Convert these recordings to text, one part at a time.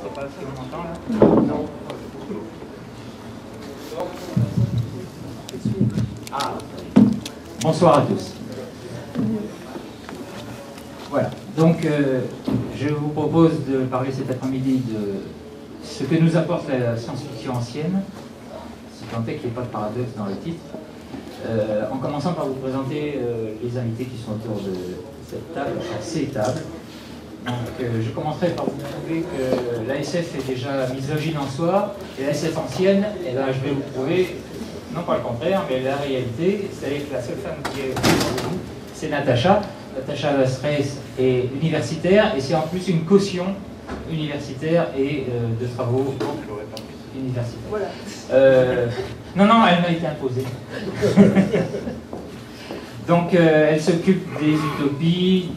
sais pas si on m'entend là. Non. Ah. Bonsoir à tous. Voilà, donc je vous propose de parler cet après-midi de ce que nous apporte la science-fiction ancienne, si tant est qu'il n'y ait pas de paradoxe dans le titre, en commençant par vous présenter les invités qui sont autour de cette table, enfin ces tables. Donc je commencerai par vous prouver que l'ASF est déjà misogyne en soi, et l'ASF ancienne, eh ben, je vais vous prouver, non pas le contraire, mais la réalité, c'est-à-dire que la seule femme qui est autour de nous, c'est Natacha. Natacha Vastreis est universitaire, et c'est en plus une caution universitaire et de travaux universitaires. Voilà. Non, elle m'a été imposée. Donc elle s'occupe des utopies,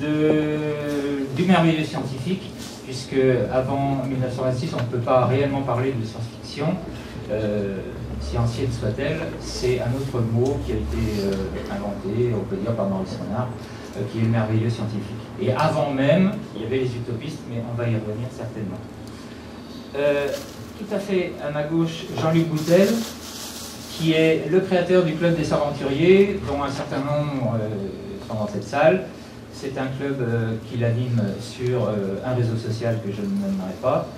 du merveilleux scientifique, puisque avant 1926, on ne peut pas réellement parler de science-fiction, si ancienne soit-elle. C'est un autre mot qui a été inventé, on peut dire, par Maurice Renard, qui est le merveilleux scientifique. Et avant même, il y avait les utopistes, mais on va y revenir certainement. Tout à fait à ma gauche, Jean-Luc Boutel, qui est le créateur du Club des Aventuriers, dont un certain nombre sont dans cette salle. C'est un club qu'il anime sur un réseau social que je ne nommerai pas,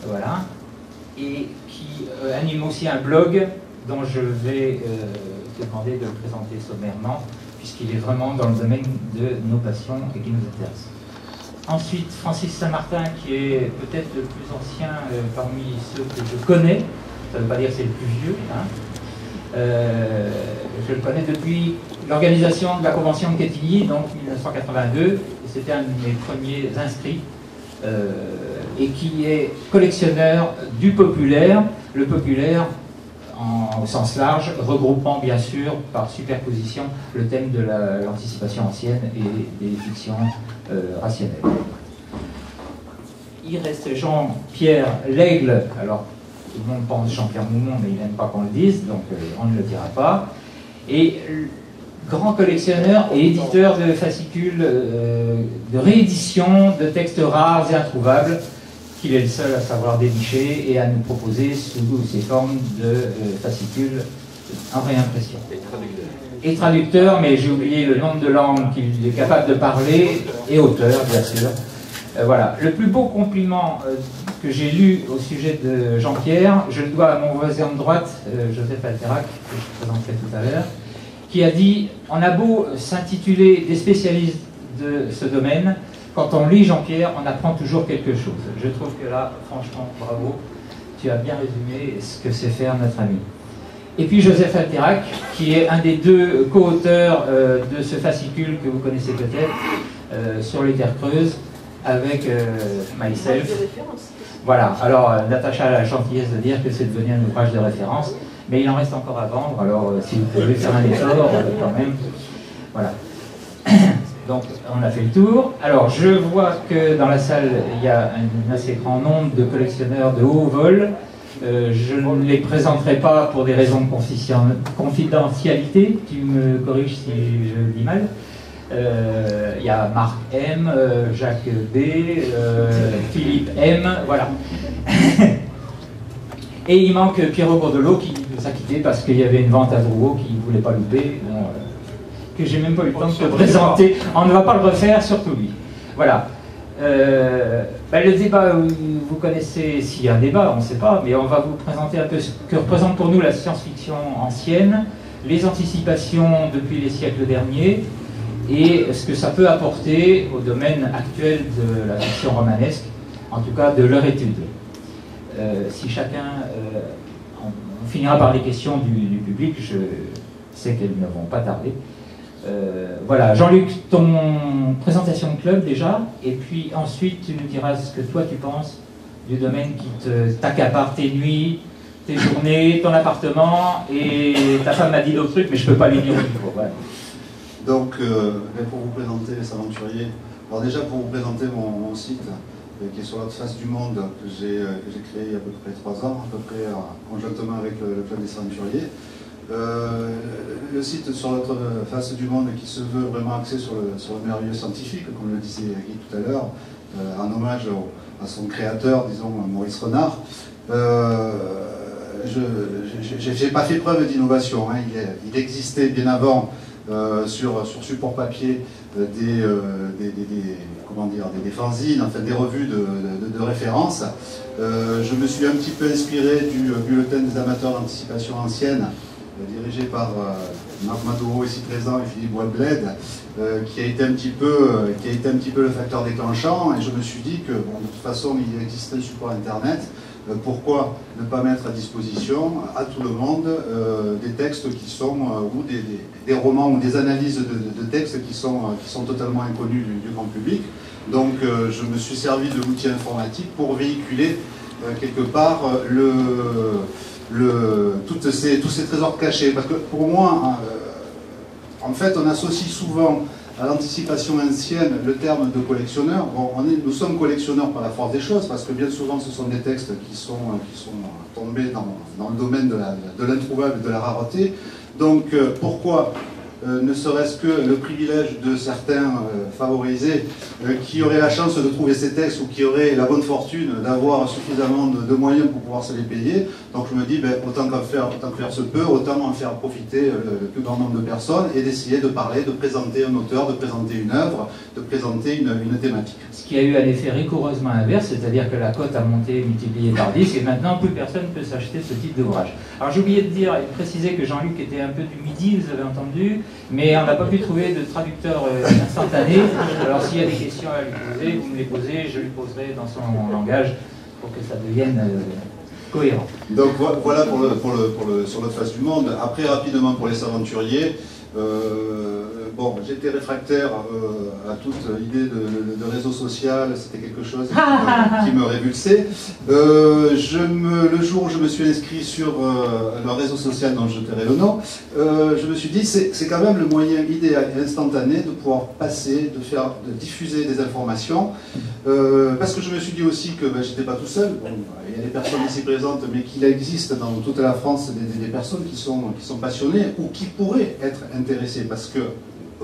voilà, et qui anime aussi un blog dont je vais te demander de le présenter sommairement, puisqu'il est vraiment dans le domaine de nos passions et qui nous intéresse. Ensuite, Francis Saint-Martin, qui est peut-être le plus ancien parmi ceux que je connais, ça ne veut pas dire que c'est le plus vieux, hein. Je le connais depuis l'organisation de la Convention de Quetigny, donc 1982, et c'était un de mes premiers inscrits, et qui est collectionneur du populaire, le populaire au sens large, regroupant bien sûr par superposition le thème de l'anticipation ancienne et des fictions rationnelles. Il reste Jean-Pierre Lègle. Alors, tout le monde pense Jean-Pierre Moumon, mais il n'aime pas qu'on le dise, donc on ne le dira pas. Et grand collectionneur et éditeur de fascicules de réédition de textes rares et introuvables, qu'il est le seul à savoir dénicher et à nous proposer sous ces formes de fascicules en réimpression. Et traducteur, mais j'ai oublié le nombre de langues qu'il est capable de parler, et auteur, bien sûr. Voilà. Le plus beau compliment que j'ai lu au sujet de Jean-Pierre, je le dois à mon voisin de droite, Joseph Alterac, que je présenterai tout à l'heure, qui a dit « On a beau s'intituler des spécialistes de ce domaine, quand on lit Jean-Pierre, on apprend toujours quelque chose. » Je trouve que là, franchement, bravo, tu as bien résumé ce que sait faire notre ami. Et puis Joseph Alterac, qui est un des deux co-auteurs de ce fascicule que vous connaissez peut-être, sur les terres creuses, avec Myself. Voilà, alors Natacha a la gentillesse de dire que c'est devenu un ouvrage de référence, mais il en reste encore à vendre, alors si vous pouvez faire un effort, quand même. Voilà. Donc, on a fait le tour. Alors, je vois que dans la salle, il y a un assez grand nombre de collectionneurs de haut vol. Je ne les présenterai pas pour des raisons de confidentialité. Tu me corriges si je le dis mal. Il y a Marc M, Jacques B, Philippe M, voilà. Et il manque Pierrot Bordelot qui nous a quittés parce qu'il y avait une vente à Drouot qu'il ne voulait pas louper. Bon, que j'ai même pas eu le temps de te présenter. On ne va pas le refaire, surtout lui. Voilà. Le débat, vous connaissez, s'il y a un débat, on ne sait pas, mais on va vous présenter un peu ce que représente pour nous la science-fiction ancienne, les anticipations depuis les siècles derniers, et ce que ça peut apporter au domaine actuel de la fiction romanesque, en tout cas de leur étude. Si chacun... on finira par les questions du public, je sais qu'elles ne vont pas tarder. Voilà, Jean-Luc, ton présentation de club déjà, et puis ensuite tu nous diras ce que toi tu penses du domaine qui t'accapare tes nuits, tes journées, ton appartement, et ta femme m'a dit d'autres trucs, mais je ne peux pas les dire au micro. Voilà. Donc, pour vous présenter les aventuriers, alors déjà pour vous présenter mon site, qui est sur l'autre face du monde, que j'ai créé il y a à peu près 3 ans, à peu près conjointement avec le Club des Aventuriers. Le site sur l'autre face du monde qui se veut vraiment axé sur le merveilleux scientifique, comme le disait Guy tout à l'heure, en hommage à son créateur, disons Maurice Renard. Je n'ai pas fait preuve d'innovation, hein. Il existait bien avant sur support papier des fanzines, enfin des revues de référence. Je me suis un petit peu inspiré du bulletin des amateurs d'anticipation ancienne, dirigé par Marc Madouro ici présent et Philippe Boisbled, qui a été un petit peu le facteur déclenchant, et je me suis dit que bon, de toute façon il existe un support internet, pourquoi ne pas mettre à disposition à tout le monde des textes qui sont, ou des romans ou des analyses de textes qui sont totalement inconnus du grand public. Donc je me suis servi de l'outil informatique pour véhiculer quelque part tous ces trésors cachés. Parce que pour moi, en fait, on associe souvent à l'anticipation ancienne le terme de collectionneur. Bon, nous sommes collectionneurs par la force des choses, parce que bien souvent ce sont des textes qui sont tombés dans le domaine de l'introuvable et de la rareté. Donc pourquoi ne serait-ce que le privilège de certains favorisés qui auraient la chance de trouver ces textes ou qui auraient la bonne fortune d'avoir suffisamment de moyens pour pouvoir se les payer. Donc je me dis, autant que faire se peut, autant en faire profiter le plus grand nombre de personnes et d'essayer de parler, de présenter un auteur, de présenter une œuvre, de présenter une thématique. Ce qui a eu un effet rigoureusement inverse, c'est-à-dire que la cote a monté multiplié par 10 et maintenant plus personne ne peut s'acheter ce type d'ouvrage. Alors j'ai oublié de dire et de préciser que Jean-Luc était un peu du Midi, vous avez entendu, mais on n'a pas pu trouver de traducteur instantané. Alors s'il y a des questions à lui poser, vous me les posez, je lui poserai dans son langage pour que ça devienne cohérent. Donc voilà sur l'autre face du monde. Après, rapidement pour les aventuriers, bon, j'étais réfractaire à toute idée de réseau social, c'était quelque chose qui me révulsait. Le jour où je me suis inscrit sur le réseau social dont je tairai le nom, je me suis dit c'est quand même le moyen idéal et instantané de pouvoir passer, de diffuser des informations, parce que je me suis dit aussi que j'étais pas tout seul. Bon, il y a des personnes ici présentes, mais qu'il existe dans toute la France des personnes qui sont passionnées ou qui pourraient être intéressées, parce que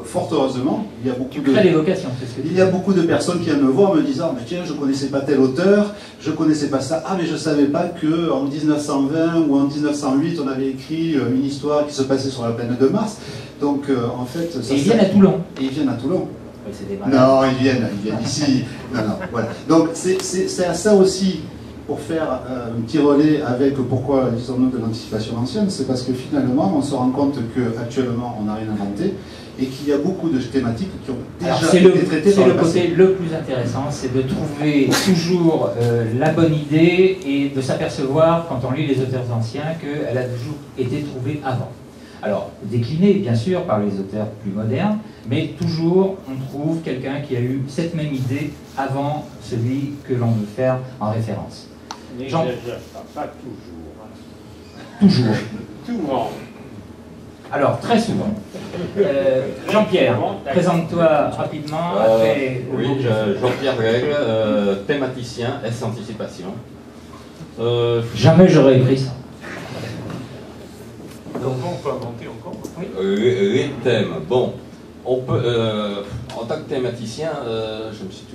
fort heureusement, il y a beaucoup de personnes qui viennent me voir en me disant « Tiens, je ne connaissais pas tel auteur, je ne connaissais pas ça, ah mais je ne savais pas qu'en 1920 ou en 1908, on avait écrit une histoire qui se passait sur la plaine de Mars. » Donc en fait... Et ils viennent à Toulon. Et ils viennent à Toulon. Des non, ils viennent ici. Non, voilà. Donc c'est à ça aussi, pour faire un petit relais avec pourquoi disons-nous de l'anticipation ancienne, c'est parce que finalement on se rend compte qu'actuellement on n'a rien inventé et qu'il y a beaucoup de thématiques qui ont déjà été traitées par le passé. C'est le côté le plus intéressant, c'est de trouver toujours la bonne idée et de s'apercevoir quand on lit les auteurs anciens qu'elle a toujours été trouvée avant. Alors, déclinée bien sûr par les auteurs plus modernes, mais toujours on trouve quelqu'un qui a eu cette même idée avant celui que l'on veut faire en référence. Pas toujours. Toujours. Souvent. Alors, très souvent. Jean-Pierre, présente-toi rapidement. Oui, Jean-Pierre Règle, thématicien, S-Anticipation. Jamais j'aurais écrit ça. Donc on peut inventer encore. Oui. Les thèmes. Bon, on peut, en tant que thématicien, je me suis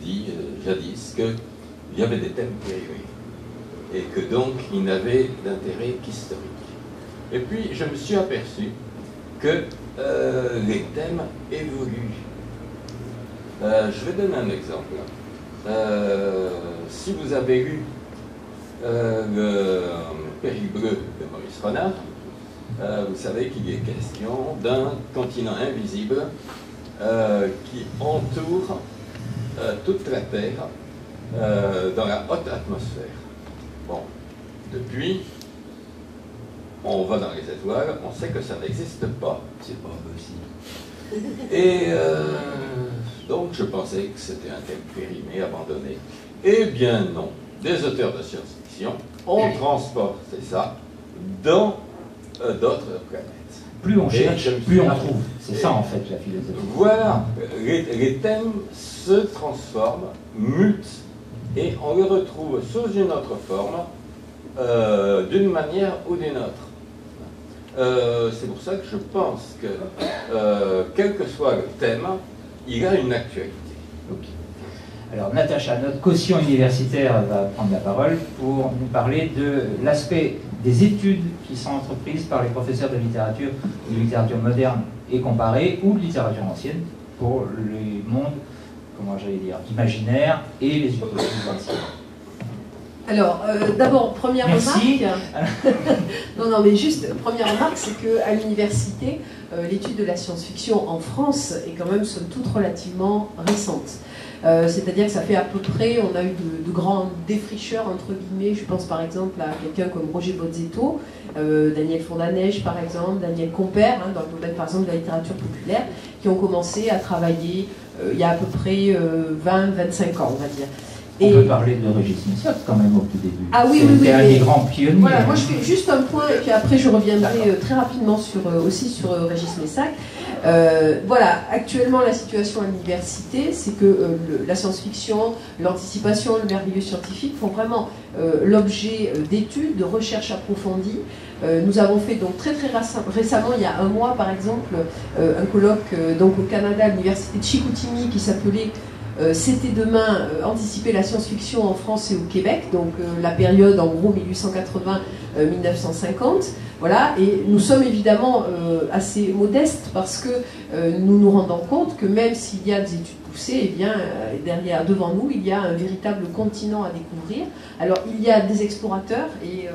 dit jadis qu'il y avait des thèmes périlleux et que donc ils n'avaient d'intérêt qu'historique. Et puis je me suis aperçu que les thèmes évoluent. Je vais donner un exemple. Si vous avez lu le Péril bleu de Maurice Renard, vous savez qu'il est question d'un continent invisible qui entoure toute la Terre dans la haute atmosphère. Bon, depuis, on va dans les étoiles, on sait que ça n'existe pas. C'est pas possible. Et donc je pensais que c'était un thème périmé, abandonné. Eh bien non, des auteurs de science-fiction ont transporté ça dans d'autres planètes. Plus on cherche, plus on trouve. C'est ça en fait la philosophie. Voilà, les thèmes se transforment, mutent, et on les retrouve sous une autre forme, d'une manière ou d'une autre. C'est pour ça que je pense que, quel que soit le thème, il a une actualité. Okay. Alors Natacha, notre caution universitaire, va prendre la parole pour nous parler de l'aspect des études qui sont entreprises par les professeurs de littérature moderne et comparée, ou de littérature ancienne, pour les mondes, comment j'allais dire, imaginaires et les hypothèses anciennes. Alors, d'abord, première Merci. remarque. non, mais juste, première remarque, c'est qu'à l'université, l'étude de la science-fiction en France est quand même, somme toute, relativement récente. C'est-à-dire que ça fait à peu près, on a eu de grands défricheurs, entre guillemets, je pense par exemple à quelqu'un comme Roger Bozzetto, Daniel Fondanèche par exemple, Daniel Compère, dans le domaine par exemple de la littérature populaire, qui ont commencé à travailler il y a à peu près 20-25 ans, on va dire. On peut parler de Régis Missac quand même au tout début. Ah oui, C'était un des grands pionniers. Voilà, moi je fais juste un point et puis après je reviendrai très rapidement aussi sur Régis Missac. Voilà, actuellement la situation à l'université, c'est que la science-fiction, l'anticipation, le merveilleux scientifique font vraiment l'objet d'études, de recherches approfondies. Nous avons fait donc très récemment, il y a un mois par exemple, un colloque donc au Canada à l'université de Chicoutimi qui s'appelait C'était demain, anticiper la science-fiction en France et au Québec, donc la période en gros 1880-1950. Voilà, et nous sommes évidemment assez modestes parce que nous nous rendons compte que même s'il y a des études poussées, eh bien, devant nous, il y a un véritable continent à découvrir. Alors, il y a des explorateurs et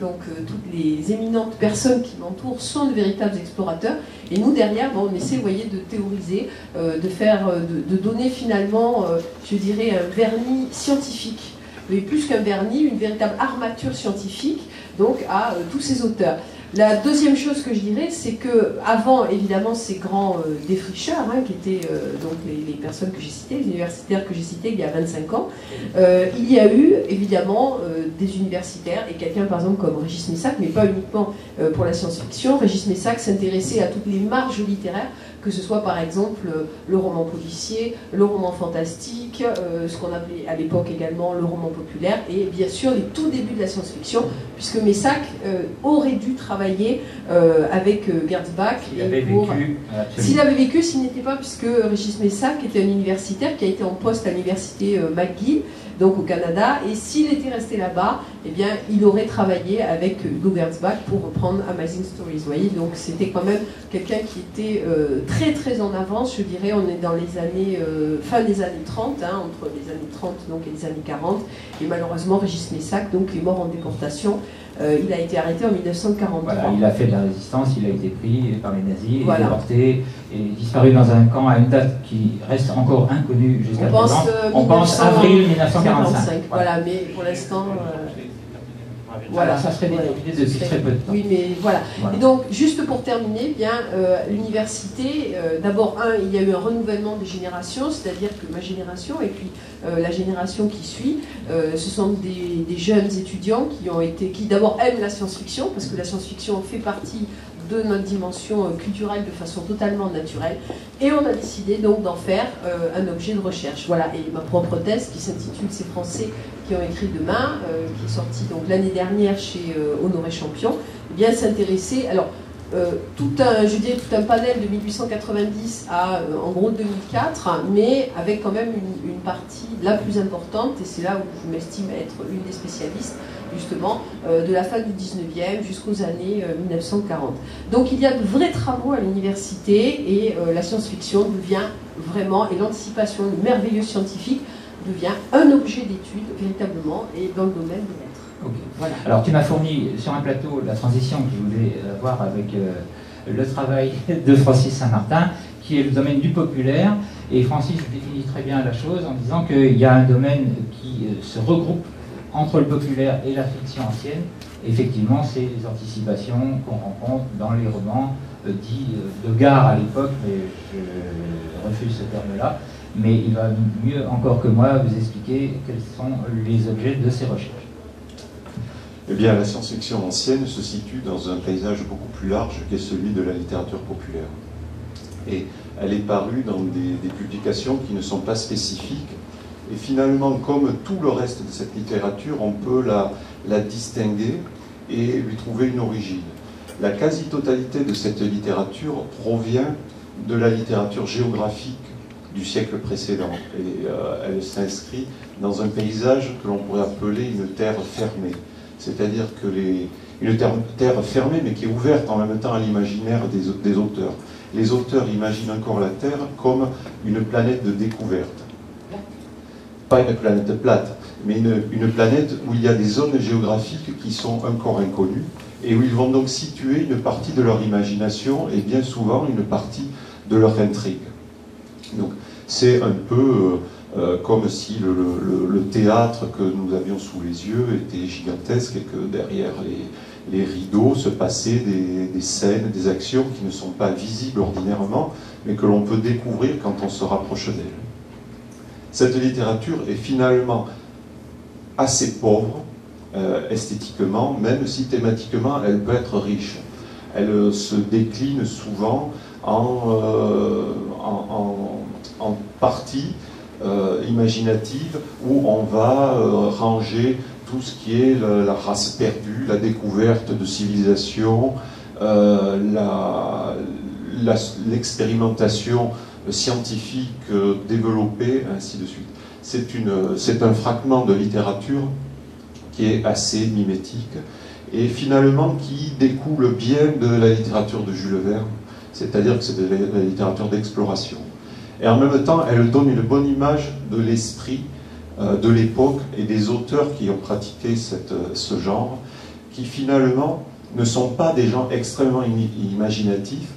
donc toutes les éminentes personnes qui m'entourent sont de véritables explorateurs. Et nous, derrière, on essaie, vous voyez, de théoriser, de donner finalement, je dirais, un vernis scientifique. Mais plus qu'un vernis, une véritable armature scientifique donc à tous ces auteurs. La deuxième chose que je dirais, c'est que avant évidemment ces grands défricheurs, qui étaient donc les personnes que j'ai citées, les universitaires que j'ai cités il y a 25 ans, il y a eu évidemment des universitaires et quelqu'un par exemple comme Régis Missac, mais pas uniquement pour la science-fiction. Régis Missac s'intéressait à toutes les marges littéraires, que ce soit par exemple le roman policier, le roman fantastique, ce qu'on appelait à l'époque également le roman populaire, et bien sûr les tout débuts de la science-fiction, puisque Missac aurait dû travailler avec Gernsback. S'il avait vécu, s'il n'était pas, puisque Régis Missac était un universitaire qui a été en poste à l'université McGill, donc au Canada, et s'il était resté là-bas, eh bien, il aurait travaillé avec Hugo Gernsback pour reprendre Amazing Stories. Vous voyez, donc c'était quand même quelqu'un qui était très en avance, je dirais. On est dans les années, fin des années 30, entre les années 30 donc, et les années 40, et malheureusement Régis Missac donc, est mort en déportation. Il a été arrêté en 1943. Voilà, il a fait de la résistance, il a été pris par les nazis, voilà. Déporté et disparu dans un camp à une date qui reste encore inconnue jusqu'à présent. On pense avril 1945. Voilà, mais pour l'instant... voilà, ça serait déterminé depuis très peu de temps. Oui, mais voilà. Et donc, juste pour terminer, bien, l'université, d'abord, il y a eu un renouvellement des générations, c'est-à-dire que ma génération et puis la génération qui suit, ce sont des jeunes étudiants qui d'abord aiment la science-fiction, parce que la science-fiction fait partie de notre dimension culturelle de façon totalement naturelle, et on a décidé donc d'en faire un objet de recherche. Voilà, et ma propre thèse qui s'intitule « Ces Français qui ont écrit demain », qui est sortie donc l'année dernière chez Honoré Champion, eh bien s'intéresser, alors tout un panel de 1890 à en gros 2004, mais avec quand même une partie la plus importante, et c'est là où je m'estime être une des spécialistes, justement, de la fin du 19e jusqu'aux années 1940. Donc il y a de vrais travaux à l'université, et la science-fiction devient vraiment, et l'anticipation, le merveilleux scientifique, devient un objet d'étude, véritablement, et dans le domaine des lettres. Okay. Voilà. Alors tu m'as fourni sur un plateau la transition que je voulais avoir avec le travail de Francis Saint-Martin, qui est le domaine du populaire, et Francis définit très bien la chose en disant qu'il y a un domaine qui se regroupe entre le populaire et la fiction ancienne. Effectivement, c'est les anticipations qu'on rencontre dans les romans dits de gare à l'époque, mais je refuse ce terme-là. Mais il va mieux encore que moi vous expliquer quels sont les objets de ces recherches. Eh bien, la science-fiction ancienne se situe dans un paysage beaucoup plus large qu'est celui de la littérature populaire. Et elle est parue dans des publications qui ne sont pas spécifiques. Et finalement, comme tout le reste de cette littérature, on peut la distinguer et lui trouver une origine. La quasi-totalité de cette littérature provient de la littérature géographique du siècle précédent. Et elle s'inscrit dans un paysage que l'on pourrait appeler une terre fermée. C'est-à-dire que une terre fermée, mais qui est ouverte en même temps à l'imaginaire des auteurs. Les auteurs imaginent encore la Terre comme une planète de découverte. Pas une planète plate, mais une planète où il y a des zones géographiques qui sont encore inconnues, et où ils vont donc situer une partie de leur imagination, et bien souvent une partie de leur intrigue. Donc c'est un peu comme si le théâtre que nous avions sous les yeux était gigantesque, et que derrière les rideaux se passaient des scènes, des actions qui ne sont pas visibles ordinairement, mais que l'on peut découvrir quand on se rapproche d'elle. Cette littérature est finalement assez pauvre, esthétiquement, même si thématiquement elle peut être riche. Elle se décline souvent en parties imaginatives où on va ranger tout ce qui est la race perdue, la découverte de civilisation, l'expérimentation scientifique développée, ainsi de suite. C'est un fragment de littérature qui est assez mimétique et finalement qui découle bien de la littérature de Jules Verne, c'est-à-dire que c'est de la littérature d'exploration. Et en même temps, elle donne une bonne image de l'esprit de l'époque et des auteurs qui ont pratiqué ce genre, qui finalement ne sont pas des gens extrêmement imaginatifs,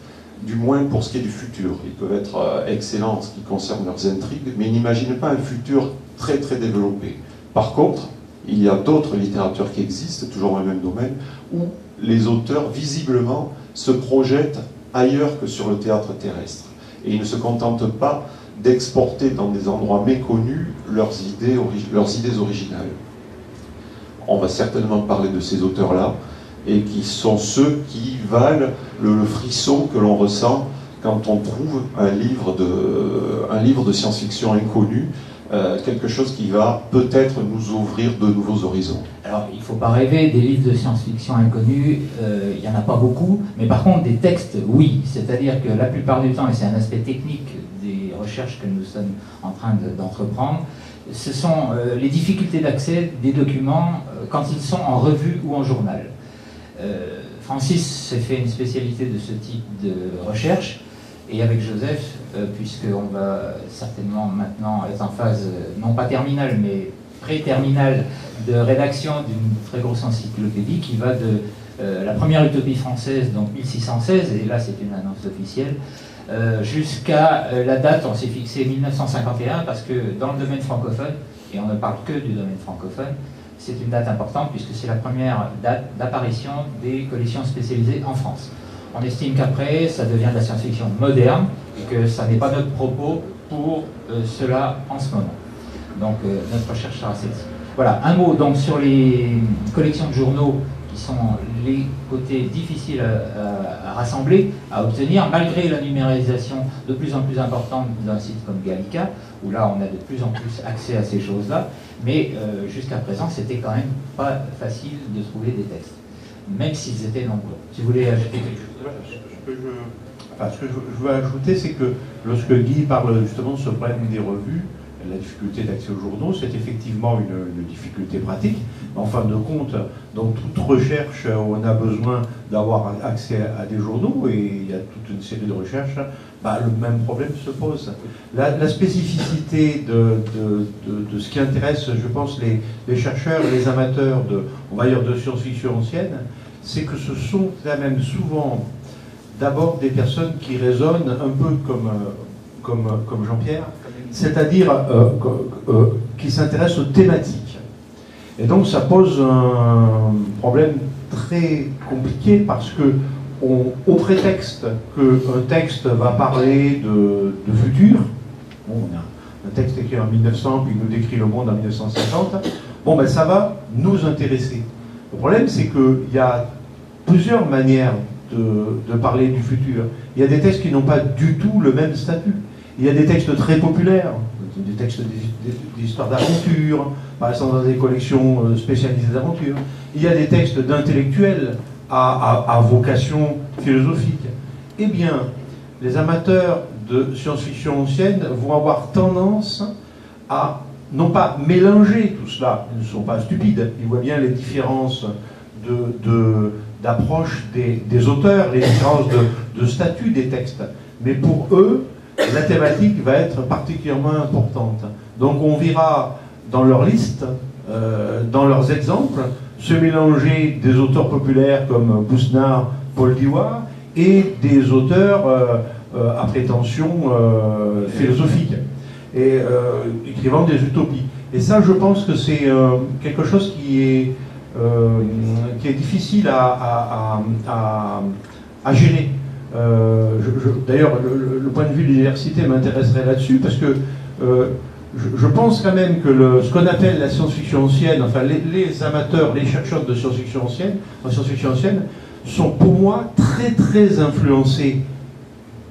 du moins pour ce qui est du futur. Ils peuvent être excellents en ce qui concerne leurs intrigues, mais ils n'imaginent pas un futur très très développé. Par contre, il y a d'autres littératures qui existent, toujours dans le même domaine, où les auteurs visiblement se projettent ailleurs que sur le théâtre terrestre. Et ils ne se contentent pas d'exporter dans des endroits méconnus leurs idées originales. On va certainement parler de ces auteurs-là, et qui sont ceux qui valent le frisson que l'on ressent quand on trouve un livre de science-fiction inconnu, quelque chose qui va peut-être nous ouvrir de nouveaux horizons. Alors, il ne faut pas rêver, des livres de science-fiction inconnus, il n'y en a pas beaucoup, mais par contre, des textes, oui. C'est-à-dire que la plupart du temps, et c'est un aspect technique des recherches que nous sommes en train d'entreprendre, ce sont les difficultés d'accès des documents quand ils sont en revue ou en journal. Francis s'est fait une spécialité de ce type de recherche, et avec Joseph, puisqu'on va certainement maintenant être en phase, non pas terminale, mais pré-terminale, de rédaction d'une très grosse encyclopédie qui va de la première utopie française, donc 1616, et là c'est une annonce officielle, jusqu'à la date, on s'est fixé 1951, parce que dans le domaine francophone, et on ne parle que du domaine francophone, c'est une date importante puisque c'est la première date d'apparition des collections spécialisées en France. On estime qu'après, ça devient de la science-fiction moderne et que ça n'est pas notre propos pour cela en ce moment. Donc notre recherche sera celle-ci. Voilà, un mot donc sur les collections de journaux qui sont les côtés difficiles à rassembler, à obtenir, malgré la numérisation de plus en plus importante d'un site comme Gallica, où là on a de plus en plus accès à ces choses-là, mais jusqu'à présent c'était quand même pas facile de trouver des textes, même s'ils étaient nombreux. Si vous voulez ajouter quelque chose. Ce que je veux ajouter, c'est que lorsque Guy parle justement de ce problème des revues, la difficulté d'accès aux journaux, c'est effectivement une difficulté pratique. En fin de compte, dans toute recherche, on a besoin d'avoir accès à des journaux, et il y a toute une série de recherches, le même problème se pose. La spécificité de ce qui intéresse, je pense, les chercheurs et les amateurs on va dire, de science-fiction ancienne, c'est que ce sont là même souvent d'abord des personnes qui raisonnent un peu comme Jean-Pierre, c'est-à-dire qui s'intéressent aux thématiques. Et donc ça pose un problème très compliqué parce que au prétexte qu'un texte va parler de futur, on a un texte écrit en 1900 puis il nous décrit le monde en 1950, ça va nous intéresser. Le problème c'est qu'il y a plusieurs manières de parler du futur. Il y a des textes qui n'ont pas du tout le même statut. Il y a des textes très populaires, des textes d'histoire d'aventure, par exemple dans des collections spécialisées d'aventure. Il y a des textes d'intellectuels à vocation philosophique. Eh bien, les amateurs de science-fiction ancienne vont avoir tendance à, non pas mélanger tout cela, ils ne sont pas stupides, ils voient bien les différences d'approche des auteurs, les différences de statut des textes. Mais pour eux, la thématique va être particulièrement importante. Donc on verra dans leur liste, dans leurs exemples, se mélanger des auteurs populaires comme Bousnard, Paul Dewar, et des auteurs à prétention philosophique, et écrivant des utopies. Et ça, je pense que c'est quelque chose qui est difficile à gérer. D'ailleurs, le point de vue de l'université m'intéresserait là-dessus, parce que je pense quand même que ce qu'on appelle la science-fiction ancienne, enfin les amateurs, les chercheurs de science-fiction ancienne, sont pour moi très très influencés,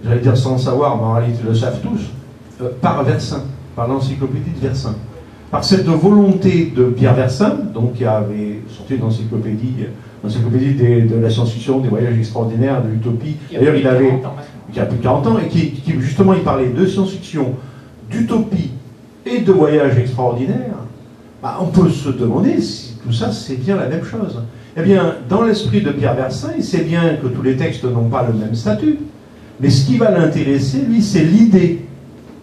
j'allais dire sans le savoir, mais en réalité le savent tous, par Versin, par l'encyclopédie de Versin. Par cette volonté de Pierre Versin, donc qui avait sorti une encyclopédie de la science-fiction, des voyages extraordinaires, de l'utopie. D'ailleurs, il a plus de 40 ans, et qui justement, il parlait de science-fiction, d'utopie et de voyages extraordinaires. Bah, on peut se demander si tout ça, c'est bien la même chose. Eh bien, dans l'esprit de Pierre Versin, il sait bien que tous les textes n'ont pas le même statut, mais ce qui va l'intéresser, lui, c'est l'idée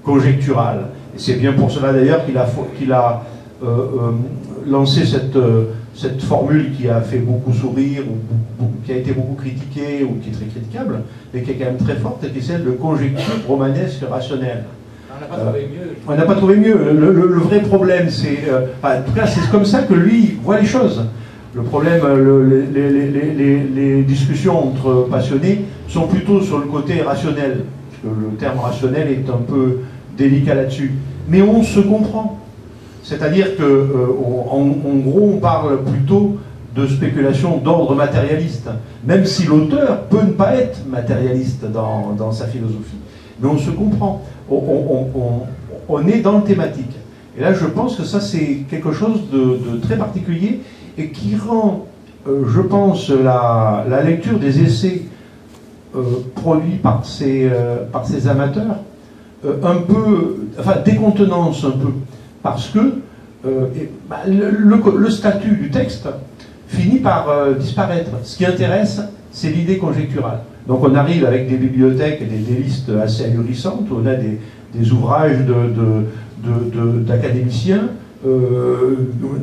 conjecturale. Et c'est bien pour cela d'ailleurs qu'il a lancé cette formule qui a fait beaucoup sourire, ou qui a été beaucoup critiquée, ou qui est très critiquable, mais qui est quand même très forte, et qui est celle de conjecture romanesque rationnelle. On n'a pas trouvé mieux. On n'a pas trouvé mieux. Le vrai problème, c'est... en tout cas, c'est comme ça que lui voit les choses. Le problème, les discussions entre passionnés sont plutôt sur le côté rationnel, parce que le terme rationnel est un peu délicat là-dessus. Mais on se comprend. C'est-à-dire que, en gros, on parle plutôt de spéculation d'ordre matérialiste, même si l'auteur peut ne pas être matérialiste dans sa philosophie. Mais on se comprend. On est dans le thématique. Et là, je pense que ça, c'est quelque chose de très particulier et qui rend, je pense, la lecture des essais produits par ces amateurs un peu, enfin, décontenance un peu, parce que le statut du texte finit par disparaître. Ce qui intéresse, c'est l'idée conjecturale. Donc on arrive avec des bibliothèques et des listes assez ahurissantes, où on a des ouvrages d'académiciens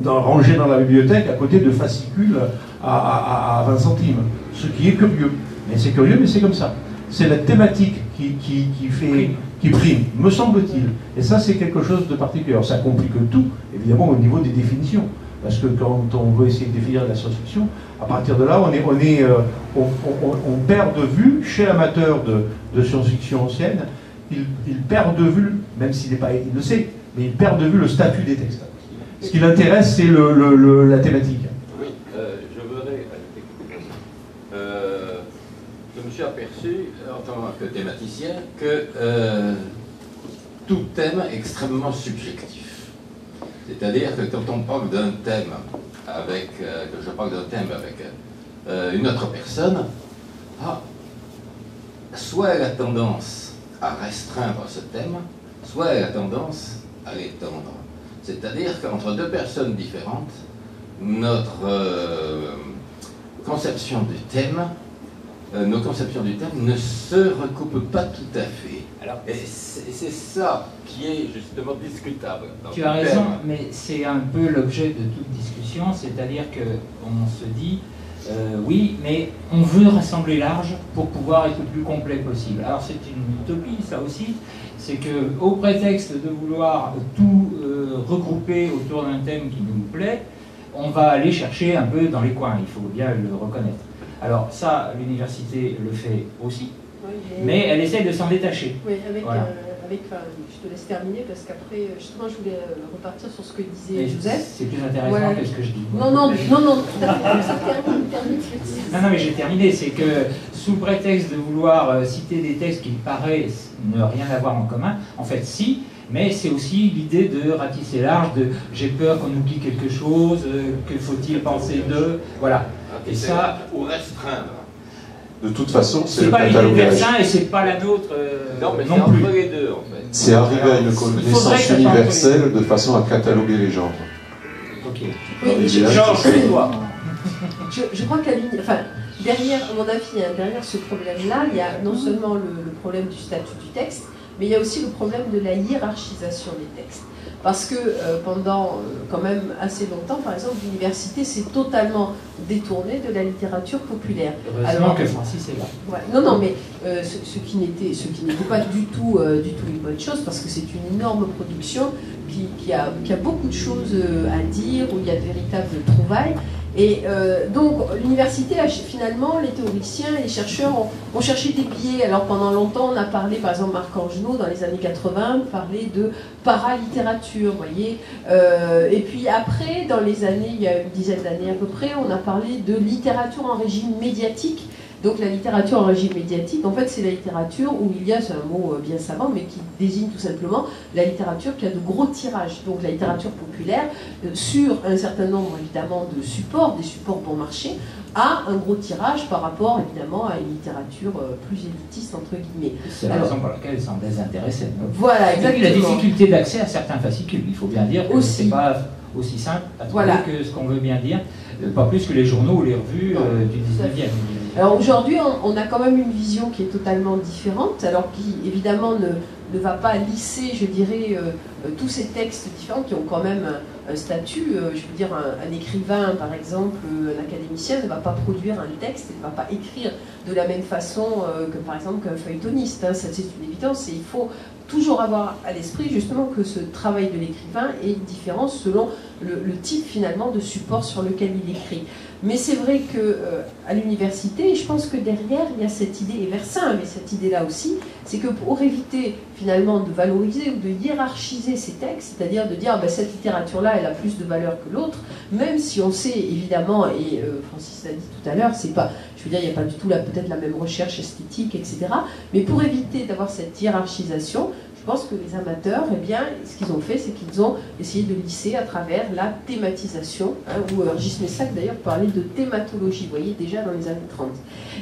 rangés dans la bibliothèque à côté de fascicules à 20 centimes. Ce qui est curieux. Mais c'est curieux, mais c'est comme ça. C'est la thématique qui prime, me semble-t-il. Et ça, c'est quelque chose de particulier. Alors, ça complique tout, évidemment, au niveau des définitions. Parce que quand on veut essayer de définir la science-fiction, à partir de là, on perd de vue, chez l'amateur de science-fiction ancienne, il perd de vue, même s'il le sait, mais il perd de vue le statut des textes. Ce qui l'intéresse, c'est la thématique. Oui, je voudrais ajouter quelque chose. Je me suis aperçu, en tant que thématicien, que tout thème est extrêmement subjectif. C'est-à-dire que quand on parle d'un thème que je parle d'un thème avec une autre personne, soit elle a tendance à restreindre ce thème, soit elle a tendance à l'étendre. C'est-à-dire qu'entre deux personnes différentes, notre conception du thème, nos conceptions du thème ne se recoupent pas tout à fait. Alors, et c'est ça qui est justement discutable. Tu as raison, mais c'est un peu l'objet de toute discussion, c'est-à-dire qu'on se dit, oui, mais on veut rassembler large pour pouvoir être le plus complet possible. Alors c'est une utopie, ça aussi, c'est qu'au prétexte de vouloir tout regrouper autour d'un thème qui nous plaît, on va aller chercher un peu dans les coins, il faut bien le reconnaître. Alors ça, l'université le fait aussi, oui, mais elle essaie de s'en détacher. Oui, voilà. Je te laisse terminer parce qu'après, justement, je voulais repartir sur ce que disait Joseph. C'est plus intéressant que ce que je dis. Non, termine. Non, mais j'ai terminé. C'est que sous prétexte de vouloir citer des textes qui paraissent ne rien avoir en commun, en fait, si, mais c'est aussi l'idée de ratisser large, de j'ai peur qu'on oublie quelque chose, que faut-il penser d'eux, voilà. Et ça, ou restreindre. De toute façon, c'est C'est le pas l'idée de catalogage. Versin et c'est pas la nôtre Non, mais c'est non plus. entre les deux, en fait. C'est arriver à une Il faudrait que connaissance ça soit universelle de façon à cataloguer les genres. Ok. Oui, les je- villages, Georges, c'est toi. Je crois qu'à derrière, à mon avis, hein, derrière ce problème-là, il y a non seulement le problème du statut du texte, mais il y a aussi le problème de la hiérarchisation des textes. Parce que pendant quand même assez longtemps, par exemple, l'université s'est totalement détournée de la littérature populaire. Heureusement que Francis est là. Ouais. Non, non, mais ce qui n'était pas du tout une bonne chose, parce que c'est une énorme production qui a beaucoup de choses à dire, où il y a de véritables trouvailles. Et donc l'université, finalement, les théoriciens, les chercheurs ont cherché des biais. Alors pendant longtemps, on a parlé, par exemple, Marc Angenot, dans les années 80, parlait de paralittérature, vous voyez. Et puis après, dans les années, il y a une dizaine d'années à peu près, on a parlé de littérature en régime médiatique. Donc la littérature en régime médiatique, en fait, c'est la littérature où il y a, c'est un mot bien savant, mais qui désigne tout simplement la littérature qui a de gros tirages. Donc la littérature populaire, sur un certain nombre évidemment de supports, des supports bon marché, a un gros tirage par rapport évidemment à une littérature plus élitiste, entre guillemets. C'est la raison pour laquelle ils sont désintéressés. Voilà, Et puis exactement. la difficulté d'accès à certains fascicules, il faut bien dire que Aussi. c'est pas aussi simple à trouver Voilà. que ce qu'on veut bien dire, pas plus que les journaux ou les revues du 19e. Alors aujourd'hui, on a quand même une vision qui est totalement différente, alors qui évidemment ne va pas lisser, je dirais, tous ces textes différents qui ont quand même un statut. Je veux dire, un écrivain, par exemple, un académicien ne va pas produire un texte, il ne va pas écrire de la même façon que, par exemple, qu'un feuilletoniste. Hein. Ça, c'est une évidence et il faut toujours avoir à l'esprit justement que ce travail de l'écrivain est différent selon le type finalement de support sur lequel il écrit. Mais c'est vrai qu'à l'université, je pense que derrière il y a cette idée, et Versin, mais cette idée-là aussi, c'est que pour éviter finalement de valoriser ou de hiérarchiser ces textes, c'est-à-dire de dire cette littérature-là elle a plus de valeur que l'autre, même si on sait évidemment, et Francis l'a dit tout à l'heure, c'est pas, je veux dire, il n'y a pas du tout peut-être la même recherche esthétique, etc. Mais pour éviter d'avoir cette hiérarchisation, je pense que les amateurs, eh bien, ce qu'ils ont fait, c'est qu'ils ont essayé de lisser à travers la thématisation, hein, où Gilles Messac d'ailleurs parlait de thématologie, vous voyez, déjà dans les années 30.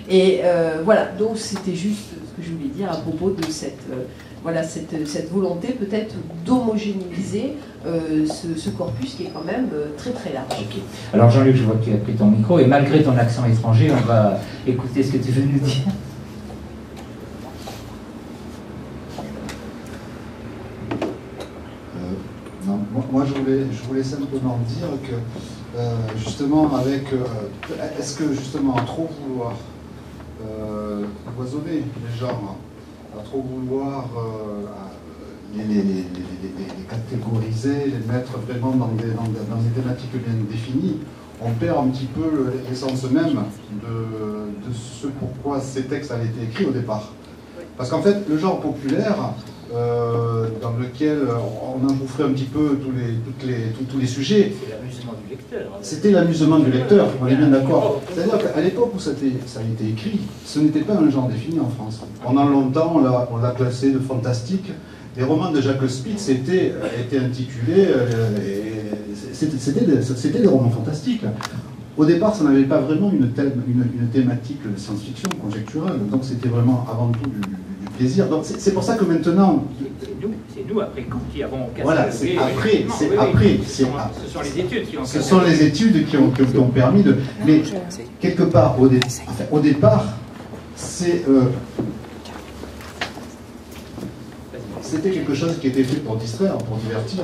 Et voilà, donc c'était juste ce que je voulais dire à propos de cette volonté peut-être d'homogénéiser ce corpus qui est quand même très très large. Ok. Alors Jean-Luc, je vois que tu as pris ton micro, et malgré ton accent étranger, on va écouter ce que tu veux nous dire. Moi, je voulais simplement dire que, justement, est-ce que, justement, à trop vouloir cloisonner les genres, à trop vouloir les catégoriser, les mettre vraiment dans des thématiques bien définies, on perd un petit peu l'essence même de ce pourquoi ces textes avaient été écrits au départ. Parce qu'en fait, le genre populaire, dans lequel on engouffrait un petit peu tous les sujets. C'est l'amusement du lecteur. C'était l'amusement du lecteur, on est bien d'accord. C'est-à-dire qu'à l'époque où ça a été écrit, ce n'était pas un genre défini en France. Pendant longtemps, on l'a classé de fantastique. Les romans de Jacques Spitz étaient intitulés... C'était des romans fantastiques. Au départ, ça n'avait pas vraiment une thématique de science-fiction conjecturale. Donc c'était vraiment avant tout du plaisir. Donc c'est pour ça que maintenant... C'est nous après coup qui avons cassé. Voilà, c'est après. Ce sont les études qui ont Ce sont les études qui ont permis de... Mais quelque part, au départ, c'était quelque chose qui était fait pour distraire, pour divertir,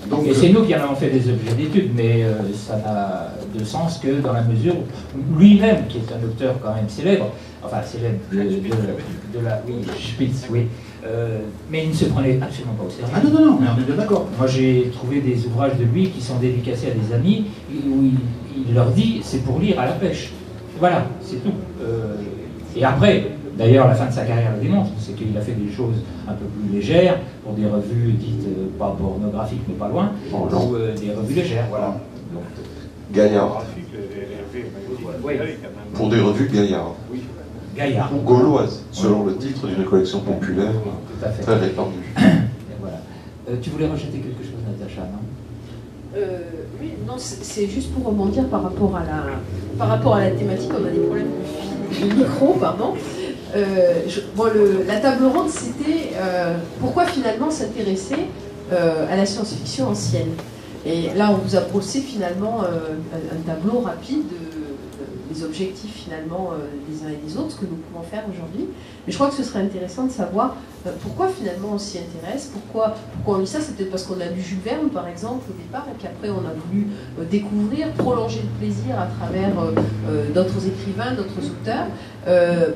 Donc, et c'est nous qui en avons fait des objets d'études, mais ça n'a de sens que dans la mesure où lui-même, qui est un auteur quand même célèbre, enfin célèbre de la... Oui, Spitz, oui. Mais il ne se prenait absolument pas au sérieux. Ah non, mais on est bien d'accord. Moi j'ai trouvé des ouvrages de lui qui sont dédicacés à des amis, où il leur dit c'est pour lire à la pêche. Voilà, c'est tout. Et après, d'ailleurs la fin de sa carrière le démontre, c'est qu'il a fait des choses un peu plus légères, pour des revues dites pas pornographiques mais pas loin, ou des revues légères, voilà. Donc, Gaillard. oui. Pour des revues Gaillard. Oui. Gaillard. Ou gauloise, selon le titre d'une collection populaire Tout à fait. très répandue. Et voilà. Tu voulais rajouter quelque chose, Natacha, non? Oui, non, c'est juste pour rebondir par rapport à la thématique, on a des problèmes de le micro, pardon. La table ronde, c'était pourquoi finalement s'intéresser à la science-fiction ancienne. Et là, on vous a brossé finalement un tableau rapide des objectifs finalement des uns et des autres, ce que nous pouvons faire aujourd'hui. Mais je crois que ce serait intéressant de savoir pourquoi finalement on s'y intéresse, pourquoi on lit ça. C'est peut-être parce qu'on a lu Jules Verne par exemple au départ, et puis après on a voulu découvrir, prolonger le plaisir à travers d'autres écrivains, d'autres auteurs.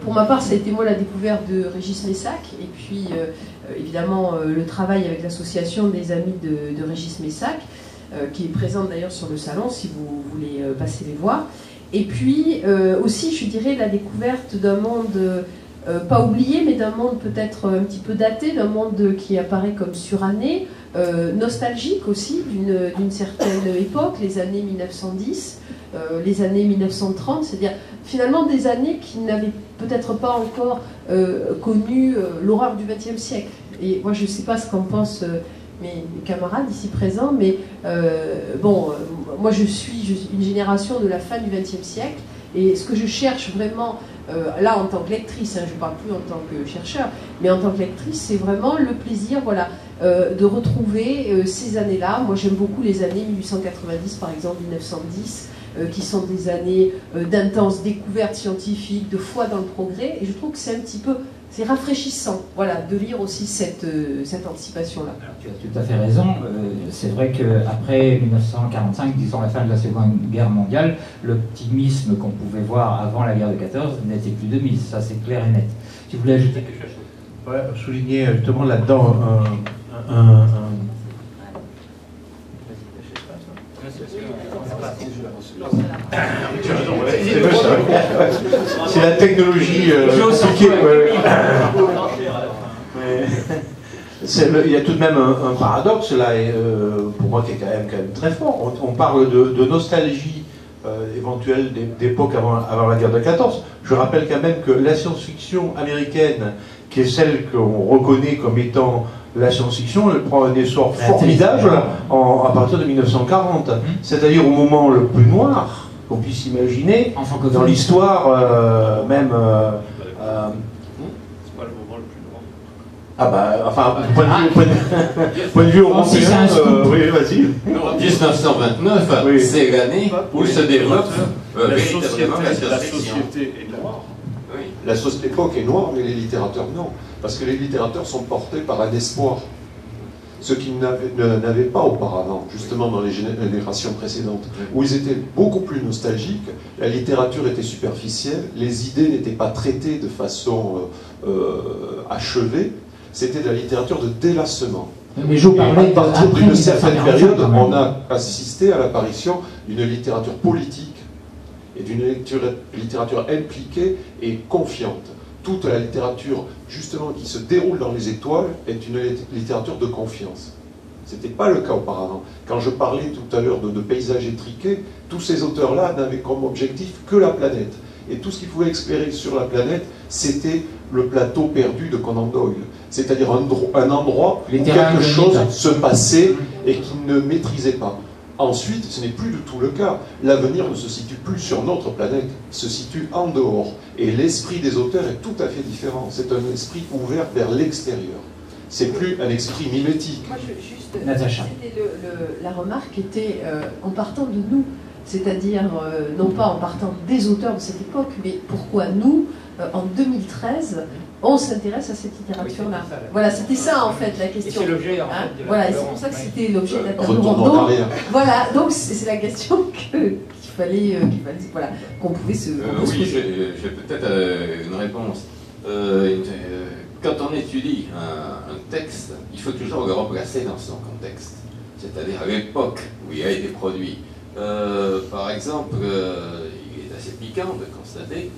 Pour ma part, ça a été moi la découverte de Régis Messac, et puis évidemment le travail avec l'association des amis de Régis Messac, qui est présente d'ailleurs sur le salon si vous voulez passer les voir. Et puis aussi, je dirais, la découverte d'un monde pas oublié, mais d'un monde peut-être un petit peu daté, d'un monde qui apparaît comme suranné, nostalgique aussi d'une certaine époque, les années 1910, les années 1930, c'est-à-dire finalement des années qui n'avaient peut-être pas encore connu l'horreur du XXe siècle. Et moi, je ne sais pas ce qu'en pensent mes camarades ici présents, mais moi je suis une génération de la fin du XXe siècle, et ce que je cherche vraiment, là en tant que lectrice, je ne parle plus en tant que chercheur, mais en tant que lectrice, c'est vraiment le plaisir de retrouver ces années-là. Moi j'aime beaucoup les années 1890 par exemple, 1910, qui sont des années d'intenses découvertes scientifiques, de foi dans le progrès, et je trouve que c'est un petit peu... C'est rafraîchissant, de lire aussi cette anticipation-là. Tu as tout à fait raison. C'est vrai qu'après 1945, disons la fin de la Seconde Guerre mondiale, l'optimisme qu'on pouvait voir avant la guerre de 14 n'était plus de mise. Ça, c'est clair et net. Tu voulais ajouter quelque chose? Ouais, souligner justement là-dedans c'est la technologie. Il y a tout de même un paradoxe là, pour moi qui est quand même très fort. On parle de nostalgie éventuelle d'époque avant la guerre de 14. Je rappelle quand même que la science-fiction américaine, qui est celle qu'on reconnaît comme étant la science-fiction, elle prend un essor formidable à partir de 1940, c'est-à-dire au moment le plus noir qu'on puisse imaginer dans l'histoire même. C'est pas le moment le plus noir. Point de vue européen, oui, vas-y. 1929, oui. C'est l'année où se développe véritablement la société est noire. Oui. L'époque est noire, mais les littérateurs non. Parce que les littérateurs sont portés par un espoir. Ce qu'ils n'avaient pas auparavant, justement dans les générations précédentes, où ils étaient beaucoup plus nostalgiques, la littérature était superficielle, les idées n'étaient pas traitées de façon achevée, c'était de la littérature de délassement. Mais je parlais à partir d'une certaine période, on a assisté à l'apparition d'une littérature politique et d'une littérature impliquée et confiante. Toute la littérature, justement, qui se déroule dans les étoiles, est une littérature de confiance. Ce n'était pas le cas auparavant. Quand je parlais tout à l'heure de paysages étriqués, tous ces auteurs-là n'avaient comme objectif que la planète. Et tout ce qu'ils pouvaient explorer sur la planète, c'était le plateau perdu de Conan Doyle. C'est-à-dire un endroit où quelque chose se passait et qu'ils ne maîtrisaient pas. Ensuite, ce n'est plus du tout le cas. L'avenir ne se situe plus sur notre planète, il se situe en dehors. Et l'esprit des auteurs est tout à fait différent. C'est un esprit ouvert vers l'extérieur. C'est plus un esprit mimétique. Moi, Natacha. La remarque était en partant de nous, c'est-à-dire non pas en partant des auteurs de cette époque, mais pourquoi nous, en 2013, on s'intéresse à cette littérature-là. Voilà, c'était ça en fait la question. Et c'est l'objet. Voilà, et c'est pour ça que c'était l'objet de la table ronde. Voilà, donc c'est la question qu'il fallait voilà, qu'on pouvait se. Oui, j'ai peut-être une réponse. Quand on étudie un texte, il faut toujours le replacer dans son contexte, c'est-à-dire à l'époque où il a été produit. Par exemple, il est assez piquant de constater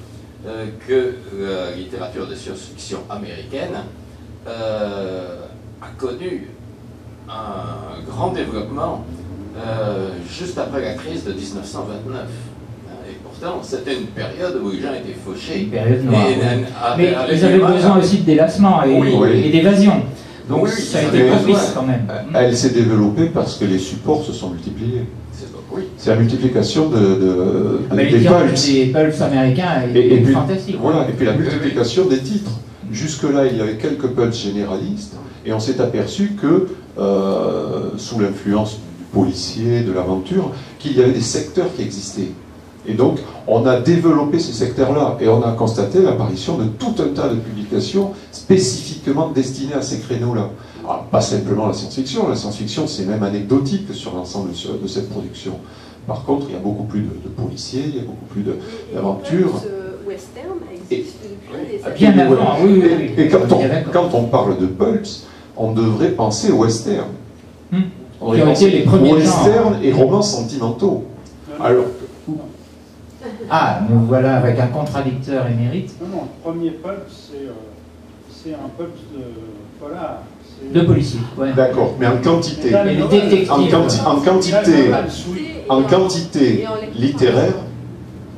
que la littérature de science-fiction américaine a connu un grand développement juste après la crise de 1929. Et pourtant, c'était une période où les gens étaient fauchés. Une période noire. Mais ils avaient besoin aussi de délassement et d'évasion. Donc ça a été propice quand même. Elle s'est développée parce que les supports se sont multipliés. C'est la multiplication des pulps américains et puis, fantastique. Voilà, et puis la multiplication des titres. Jusque-là, il y avait quelques pulps généralistes, et on s'est aperçu que, sous l'influence du policier, de l'aventure, qu'il y avait des secteurs qui existaient. Et donc, on a développé ces secteurs-là, et on a constaté l'apparition de tout un tas de publications spécifiquement destinées à ces créneaux-là. Alors, pas simplement la science-fiction, c'est même anecdotique sur l'ensemble de cette production. Par contre, il y a beaucoup plus de policiers, il y a beaucoup plus d'aventures. Western existe depuis des années. Bien avant, oui. Et quand on parle de pulps, on devrait penser au western. On devrait penser les premiers western et romans sentimentaux. Alors, nous voilà avec un contradicteur émérite. Non, le premier pulp, c'est un pulp de polar. De policier, ouais. D'accord, mais en quantité. Mais les détectives. En quantité littéraire,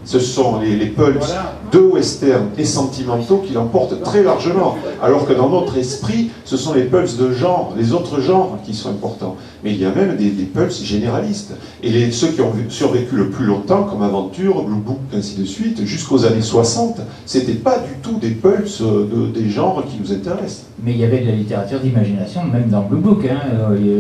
ce sont les pulps de western et sentimentaux qui l'emportent très largement. Alors que dans notre esprit, ce sont les pulps de genre, les autres genres qui sont importants. Mais il y a même des pulps généralistes. Et ceux qui ont survécu le plus longtemps, comme Aventure, Blue Book, ainsi de suite, jusqu'aux années 60, c'était pas du tout des pulps des genres qui nous intéressent. Mais il y avait de la littérature d'imagination, même dans Blue Book.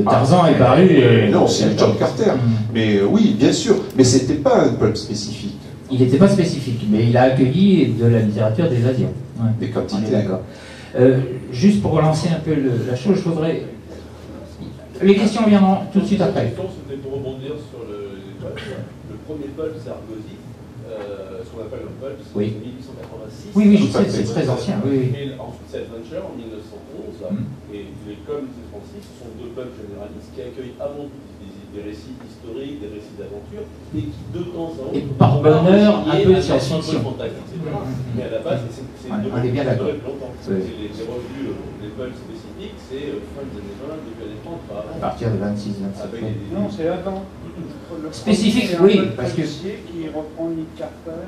Tarzan est paru. Non, c'est John Carter. Mais oui, bien sûr. Mais c'était pas un pulp spécifique. Il n'était pas spécifique, mais il a accueilli de la littérature des Asiens. Ouais. Des quantités. D'accord. Juste pour relancer un peu la chose, je voudrais... Les questions viendront tout de suite après. C'était pour rebondir sur les pulps. Le premier pulp, c'est Argosy. Ce qu'on appelle un pulp, c'est 1886. Oui, je sais, c'est très ancien. Oui. Et ensuite, c'est Adventure en 1911. Et comme c'est Francis, ce sont deux pulps généralistes qui accueillent avant tout des récits historiques, des récits d'aventure, et qui de temps en temps... Et par bonheur, un peu de science-fiction. Mais à la base, c'est on est bien d'accord. Les revues, les pulps spécifiques, c'est fin des années 20, depuis les années 30, pas avant. À partir de 26, 27. Non, c'est avant. Spécifique, oui, parce que... qui reprend Nick Carter.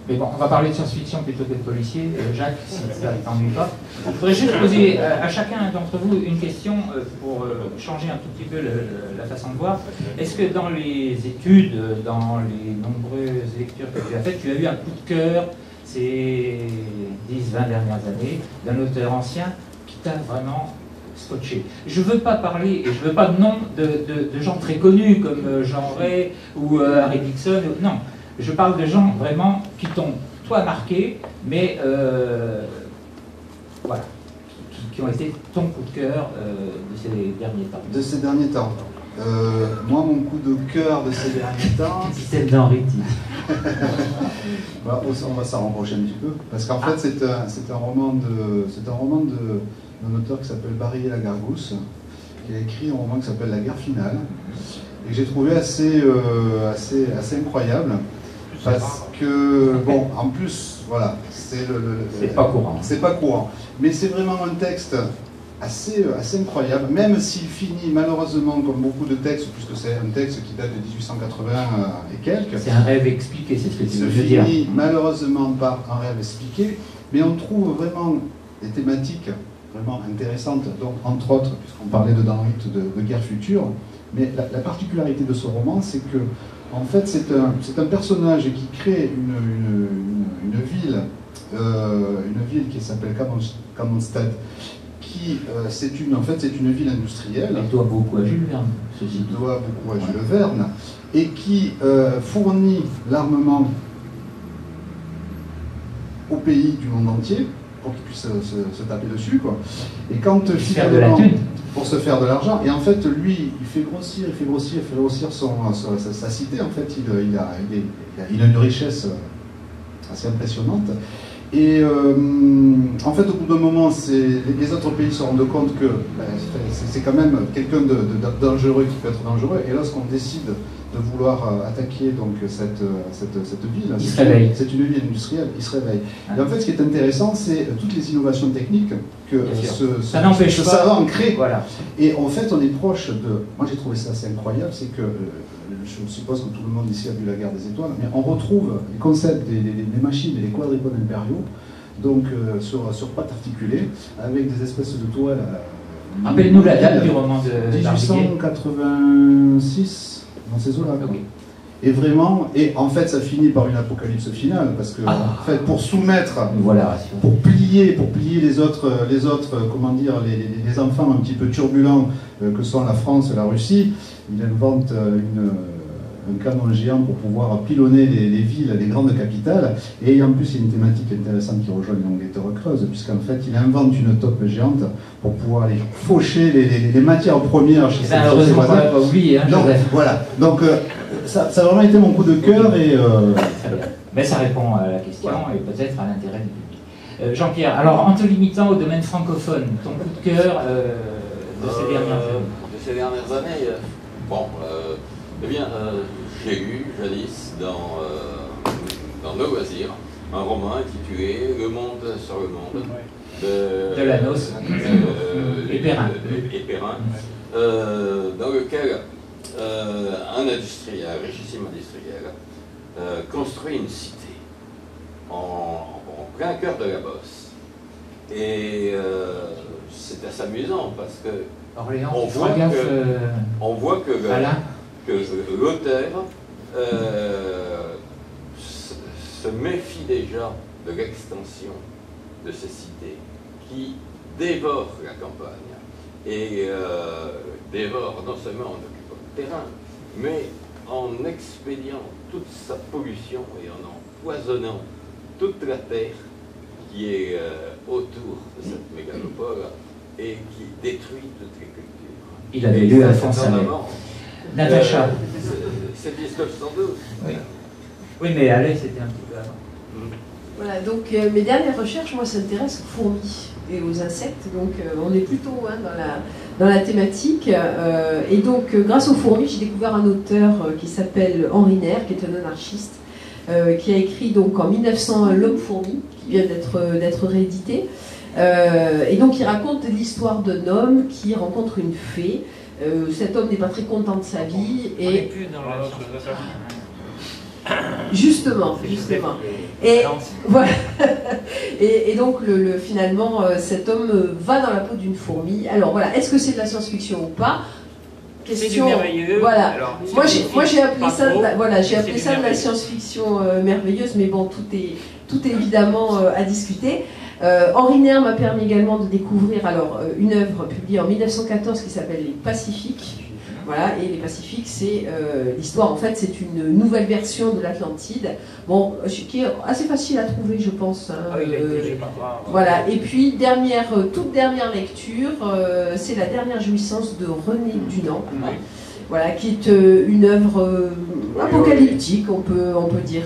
Mais bon, on va parler de science-fiction plutôt que de policier. Jacques, si ça ne t'ennuie pas. Je voudrais juste poser à chacun d'entre vous une question pour changer un tout petit peu la façon de voir. Est-ce que dans les études, dans les nombreuses lectures que tu as faites, tu as eu un coup de cœur ces 10-20 dernières années d'un auteur ancien qui t'a vraiment scotché? Je ne veux pas parler, et je ne veux pas de nom de gens très connus comme Jean Ray ou Harry Dixon. Non. Je parle de gens vraiment qui t'ont, toi, marqué, mais voilà, qui ont été ton coup de cœur de ces derniers temps. De ces derniers temps. Moi, mon coup de cœur de ces derniers temps... C'est celle d'Henri. On va s'en rapprocher un petit peu, parce qu'en fait, c'est un roman d'un auteur qui s'appelle Barry Lagargousse, qui a écrit un roman qui s'appelle La guerre finale, et que j'ai trouvé assez incroyable. Parce que, bon, en plus, voilà, c'est pas courant. C'est pas courant. Mais c'est vraiment un texte assez incroyable, même s'il finit malheureusement comme beaucoup de textes, puisque c'est un texte qui date de 1880 et quelques. C'est un rêve expliqué, c'est ce que tu veux dire. Il se finit malheureusement par un rêve expliqué, mais on trouve vraiment des thématiques vraiment intéressantes, donc entre autres, puisqu'on parlait de Dan Ritt, de guerre future. Mais la particularité de ce roman, c'est que en fait, c'est un personnage qui crée une ville qui s'appelle Kammonstad, qui en fait c'est une ville industrielle. Elle doit beaucoup à Jules Verne, ceci. Doit beaucoup à Jules Verne, et qui fournit l'armement aux pays du monde entier pour qu'ils puissent se taper dessus, quoi. Et quand faire de la thune. Pour se faire de l'argent, et en fait lui il fait grossir sa cité. En fait il a une richesse assez impressionnante, et en fait au bout d'un moment les autres pays se rendent compte que c'est quand même quelqu'un de dangereux qui peut être dangereux, et lorsqu'on décide de vouloir attaquer donc cette ville, c'est une ville industrielle, il se réveille. Et en fait ce qui est intéressant, c'est toutes les innovations techniques que ce savant crée. Voilà. Et en fait on est proche de... Moi j'ai trouvé ça assez incroyable, c'est que, je suppose que tout le monde ici a vu La guerre des étoiles, mais on retrouve les concepts des machines et des quadripodes impériaux, donc sur pattes articulées, avec des espèces de toiles... Rappelle-nous la date du roman de 1886, dans ces eaux-là. Okay. Et vraiment, et en fait ça finit par une apocalypse finale, parce que en fait pour soumettre, voilà, pour plier les autres, comment dire, les enfants un petit peu turbulents que sont la France et la Russie, il invente un canon géant pour pouvoir pilonner les villes, les grandes capitales, et en plus il y a une thématique intéressante qui rejoint l'Angleterre creuse, puisqu'en fait il invente une taupe géante pour pouvoir aller faucher les matières premières chez ses heureusement qu'on l'a pas oublié, hein, donc, voilà, donc ça a vraiment été mon coup de cœur et... Mais ça répond à la question et peut-être à l'intérêt du public. Jean-Pierre, alors en te limitant au domaine francophone, ton coup de cœur de ces dernières années? De ces dernières années, bon, eh bien, j'ai lu jadis dans Nos Loisirs un roman intitulé Le Monde sur le Monde de Lanos et Perrin, dans lequel un industriel, richissime industriel, construit une cité en plein cœur de la Bosse. Et c'est assez amusant parce que Orléans, on voit que l'auteur se méfie déjà de l'extension de ces cités qui dévorent la campagne et dévorent non seulement en occupant le terrain, mais en expédiant toute sa pollution et en empoisonnant toute la terre qui est autour de cette mégalopole et qui détruit toutes les cultures. Il avait lu Alphonse Allais. Natacha. C'est 1912. Oui. Oui, mais Allais, c'était un petit peu avant. Voilà, donc mes dernières recherches, moi, s'intéressent aux fourmis et aux insectes, donc on est plutôt dans la thématique. Et donc, grâce aux fourmis, j'ai découvert un auteur qui s'appelle Henri Nair, qui est un anarchiste, qui a écrit donc en 1901 L'Homme-Fourmi, qui vient d'être réédité. Et donc, il raconte l'histoire d'un homme qui rencontre une fée. Cet homme n'est pas très content de sa vie. On n'est plus dans la Justement. Et voilà. Et donc finalement, cet homme va dans la peau d'une fourmi. Alors voilà, est-ce que c'est de la science-fiction ou pas? Question. C'est du merveilleux. Voilà. Alors, moi j'ai appelé ça, de la science-fiction merveilleuse, mais bon, tout est évidemment à discuter. Henri Nair m'a permis également de découvrir une œuvre publiée en 1914 qui s'appelle Les Pacifiques. Voilà, et les Pacifiques, c'est l'histoire, en fait, c'est une nouvelle version de l'Atlantide, bon, qui est assez facile à trouver, je pense. Hein, voilà, et puis, toute dernière lecture, c'est La dernière jouissance de René Dunant, voilà, qui est une œuvre apocalyptique, on peut dire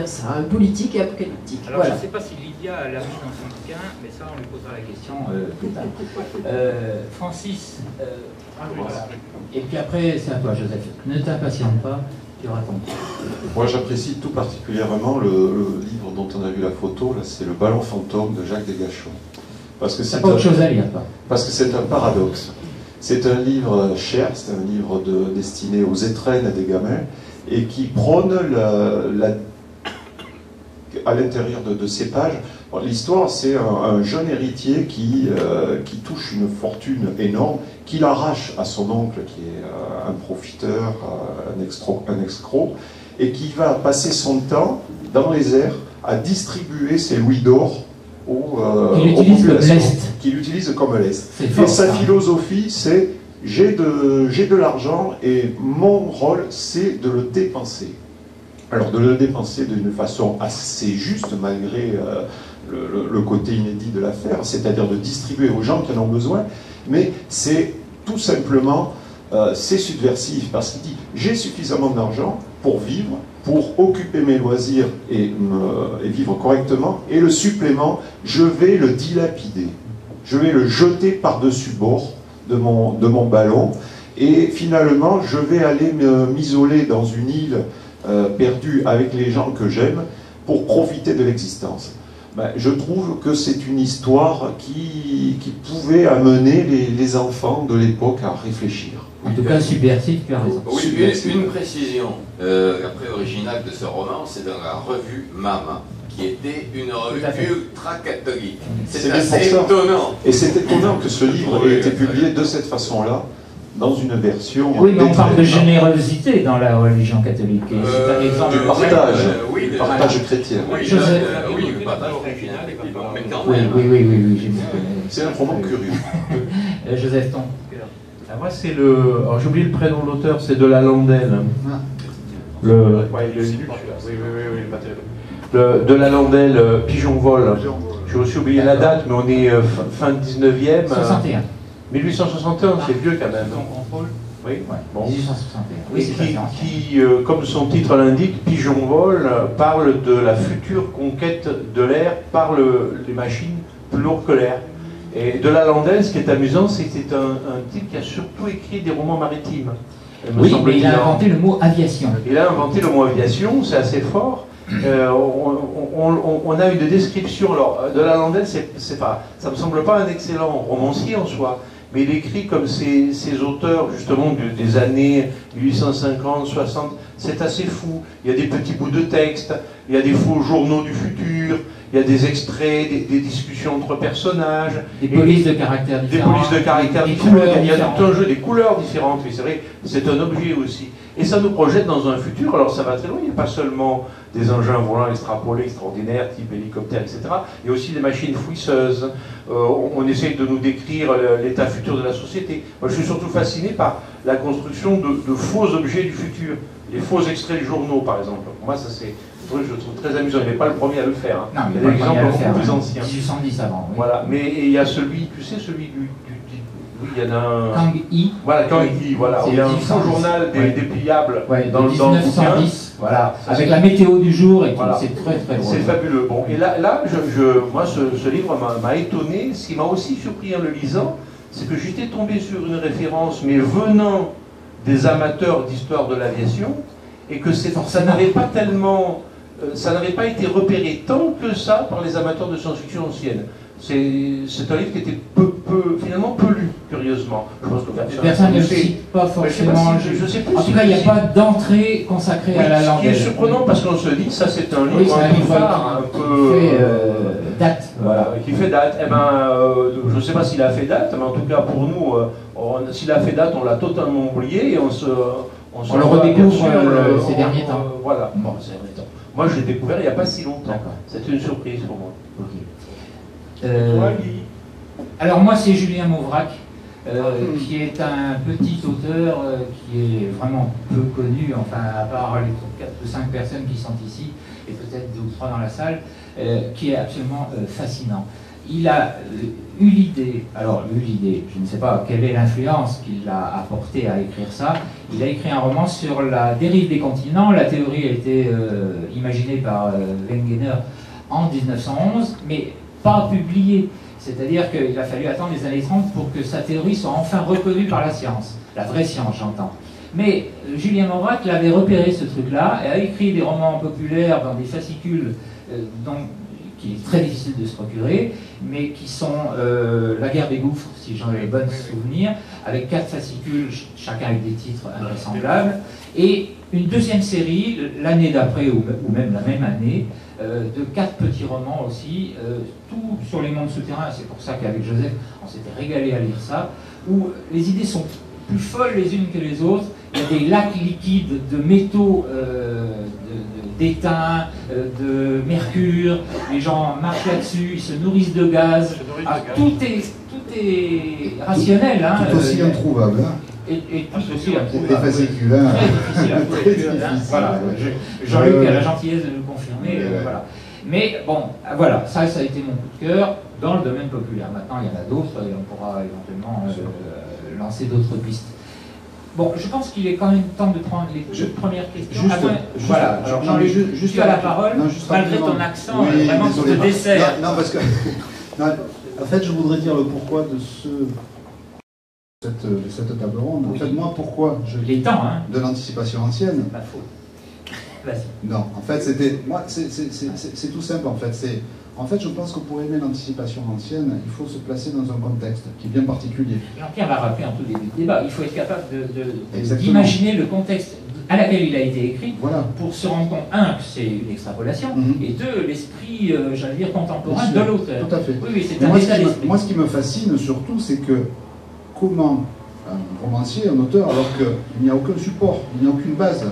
ça, politique et apocalyptique. Alors, voilà. je ne sais pas si Lydia l'a mis dans son bouquin, mais ça, on lui posera la question plus tard. Francis, voilà. Et puis après, c'est à toi, Joseph. Ne t'impatiente pas, tu auras ton tour. Moi, j'apprécie tout particulièrement le livre dont on a vu la photo, là, c'est Le Ballon fantôme de Jacques Desgachons. Parce que c'est pas autre chose à lire, pas. Parce que c'est un paradoxe. C'est un livre cher, c'est un livre destiné aux étrennes des gamins, et qui prône à l'intérieur de ces pages. L'histoire, c'est un jeune héritier qui touche une fortune énorme, qu'il arrache à son oncle, qui est un profiteur, un escroc, et qui va passer son temps dans les airs à distribuer ses louis d'or aux populations, qu'il utilise comme lest. Et sa philosophie, c'est j'ai de l'argent et mon rôle, c'est de le dépenser. Alors de le dépenser d'une façon assez juste, malgré le côté inédit de l'affaire, c'est-à-dire de distribuer aux gens qui en ont besoin, mais c'est tout simplement, c'est subversif, parce qu'il dit, j'ai suffisamment d'argent pour vivre, pour occuper mes loisirs et vivre correctement, et le supplément, je vais le dilapider, je vais le jeter par-dessus bord de mon ballon, et finalement, je vais aller m'isoler dans une île perdue avec les gens que j'aime, pour profiter de l'existence. Ben, je trouve que c'est une histoire qui pouvait amener les enfants de l'époque à réfléchir. En tout cas, subversif, tu as raison. Oui, une précision. La pré-originale de ce roman, c'est dans la revue Mama, qui était une revue ultra-catholique. C'est assez étonnant. Et c'est étonnant que ce livre ait été publié de cette façon-là, dans une version... Oui, mais on parle de générosité dans la religion catholique. Et c'est un exemple de partage, oui, de partage chrétien. Oui, Joseph. Oui, le partage chrétien, effectivement, mais quand Oui, même. oui, j'ai vu. C'est un roman curieux. Joseph, ton Ah, moi, c'est le... Alors, j'ai oublié le prénom de l'auteur, c'est de la Landelle. Le... Ouais, il est nul, celui-là. Oui, pas terrible. De la Landelle, Pigeon Vol. J'ai aussi oublié la date, mais on est fin 19e. 61. 1861, c'est vieux quand même. Oui, Bon. 1861. Oui, qui, comme son titre l'indique, Pigeon Vol, parle de la future conquête de l'air par les machines plus lourdes que l'air. Et de la Landelle, ce qui est amusant, c'est que c'est un type qui a surtout écrit des romans maritimes. Oui, mais il a inventé le mot aviation. Il a inventé le mot aviation, c'est assez fort. On a une description. Alors, de la Landelle, ça me semble pas un excellent romancier en soi, mais il écrit comme ces auteurs justement des années 1850, 60. C'est assez fou. Il y a des petits bouts de texte, il y a des faux journaux du futur, il y a des extraits, des discussions entre personnages. Des polices de caractères différents. Des polices de caractères différents. Il y a tout un jeu, des couleurs différentes. Oui, c'est vrai, c'est un objet aussi. Et ça nous projette dans un futur. Alors ça va très loin. Il n'y a pas seulement des engins volants extrapolés, extraordinaires, type hélicoptère, etc. Il y a aussi des machines fouisseuses. On essaye de nous décrire l'état futur de la société. Moi, je suis surtout fasciné par la construction de faux objets du futur. Les faux extraits de journaux, par exemple. Moi, ça c'est un truc que je trouve très amusant. Il n'est pas le premier à le faire. Hein. Non, il y a des exemples beaucoup plus anciens. 1810 avant. Oui. Voilà. Mais il y a celui, tu sais, celui oui, il y en a un. Kang Yi. Voilà, Kang Yi, voilà. Il y a un faux journal dépliable dans le 1910, voilà, avec la météo du jour, et voilà. C'est très très drôle. C'est fabuleux. Bon, et là moi, ce livre m'a étonné. Ce qui m'a aussi surpris en le lisant, c'est que j'étais tombé sur une référence, mais venant des amateurs d'histoire de l'aviation, et que ça n'avait pas tellement, ça n'avait pas été repéré tant que ça par les amateurs de science-fiction ancienne. C'est un livre qui était finalement peu lu, curieusement. Je pense que personne ne cite pas forcément. Je sais plus en tout cas, il n'y a pas d'entrée consacrée à la langue. Ce qui est surprenant parce qu'on se dit, ça c'est un livre phare, un peu qui fait date. Voilà, qui fait date. Eh ben, je ne sais pas s'il a fait date, mais en tout cas pour nous, s'il a fait date, on l'a totalement oublié et on le redécouvre ces derniers temps. Voilà. Bon, moi, je l'ai découvert il n'y a pas si longtemps. C'était une surprise pour moi. Okay. Alors moi c'est Julien Mauvrac, qui est un petit auteur qui est vraiment peu connu, enfin à part les 4 ou 5 personnes qui sont ici, et peut-être 2 ou 3 dans la salle, qui est absolument fascinant. Il a eu l'idée, je ne sais pas quelle est l'influence qui l'a apporté à écrire ça, il a écrit un roman sur la dérive des continents. La théorie a été imaginée par Wegener en 1911, mais pas publié, c'est-à-dire qu'il a fallu attendre les années 30 pour que sa théorie soit enfin reconnue par la science, la vraie science j'entends. Mais Julien Mauvrac l'avait repéré ce truc-là et a écrit des romans populaires dans des fascicules qui est très difficile de se procurer, mais qui sont La guerre des gouffres, si j'en ai bon souvenir, avec 4 fascicules, chacun avec des titres invraisemblables, et une deuxième série, l'année d'après ou même la même année, de 4 petits romans aussi, tout sur les mondes souterrains. C'est pour ça qu'avec Joseph, on s'était régalé à lire ça, où les idées sont plus folles les unes que les autres. Il y a des lacs liquides de métaux, d'étain, de mercure, les gens marchent là-dessus, ils se nourrissent de gaz. Tout est rationnel. Hein, tout aussi introuvable. Hein. Et tout aussi introuvable. Des fascicules. Hein. Très difficile à trouver. Voilà. Jean-Luc a la gentillesse de nous confirmer. Voilà. Mais bon, voilà, ça a été mon coup de cœur dans le domaine populaire. Maintenant, il y en a d'autres et on pourra éventuellement lancer d'autres pistes. Bon, je pense qu'il est quand même temps de prendre les 2 premières questions. Voilà, alors Jean-Luc, tu as la parole, malgré ton accent, vraiment sur le dessert. Non, parce que, en fait, je voudrais dire le pourquoi de cette table ronde. En fait, moi, pourquoi je lis de l'anticipation ancienne. Pas faux. Vas-y. Non, en fait, c'est tout simple, en fait. En fait, je pense que pour aimer l'anticipation ancienne, il faut se placer dans un contexte qui est bien particulier. Jean-Pierre l'a rappelé en tout début de débat, il faut être capable d'imaginer le contexte à laquelle il a été écrit, voilà, pour se rendre compte, 1, que c'est une extrapolation, et 2, l'esprit, j'allais dire, contemporain de l'auteur. Tout à fait. Oui, c'est un état d'esprit. Moi, ce qui me fascine surtout, c'est que comment un romancier, un auteur, alors qu'il n'y a aucun support, il n'y a aucune base,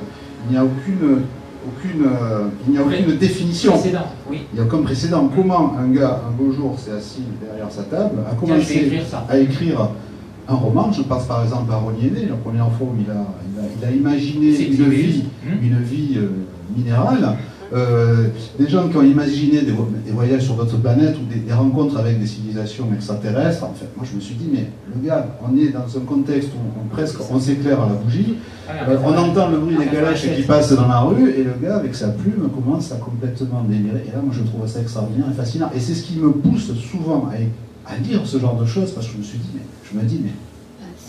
il n'y a aucune définition. Oui. Il n'y a aucun précédent. Comment un gars, un beau jour, s'est assis derrière sa table, a commencé à écrire un roman? Je pense par exemple à Rognéné, la première fois où il a imaginé une vie minérale. Des gens qui ont imaginé des voyages sur d'autres planètes ou des rencontres avec des civilisations extraterrestres. En fait, moi je me suis dit, mais le gars, on est dans un contexte où on s'éclaire à la bougie, on entend le bruit des calèches qui passent dans la rue, et le gars avec sa plume commence à complètement délirer. Et là, moi je trouve ça extraordinaire et fascinant. Et c'est ce qui me pousse souvent à lire ce genre de choses, parce que je me dis, mais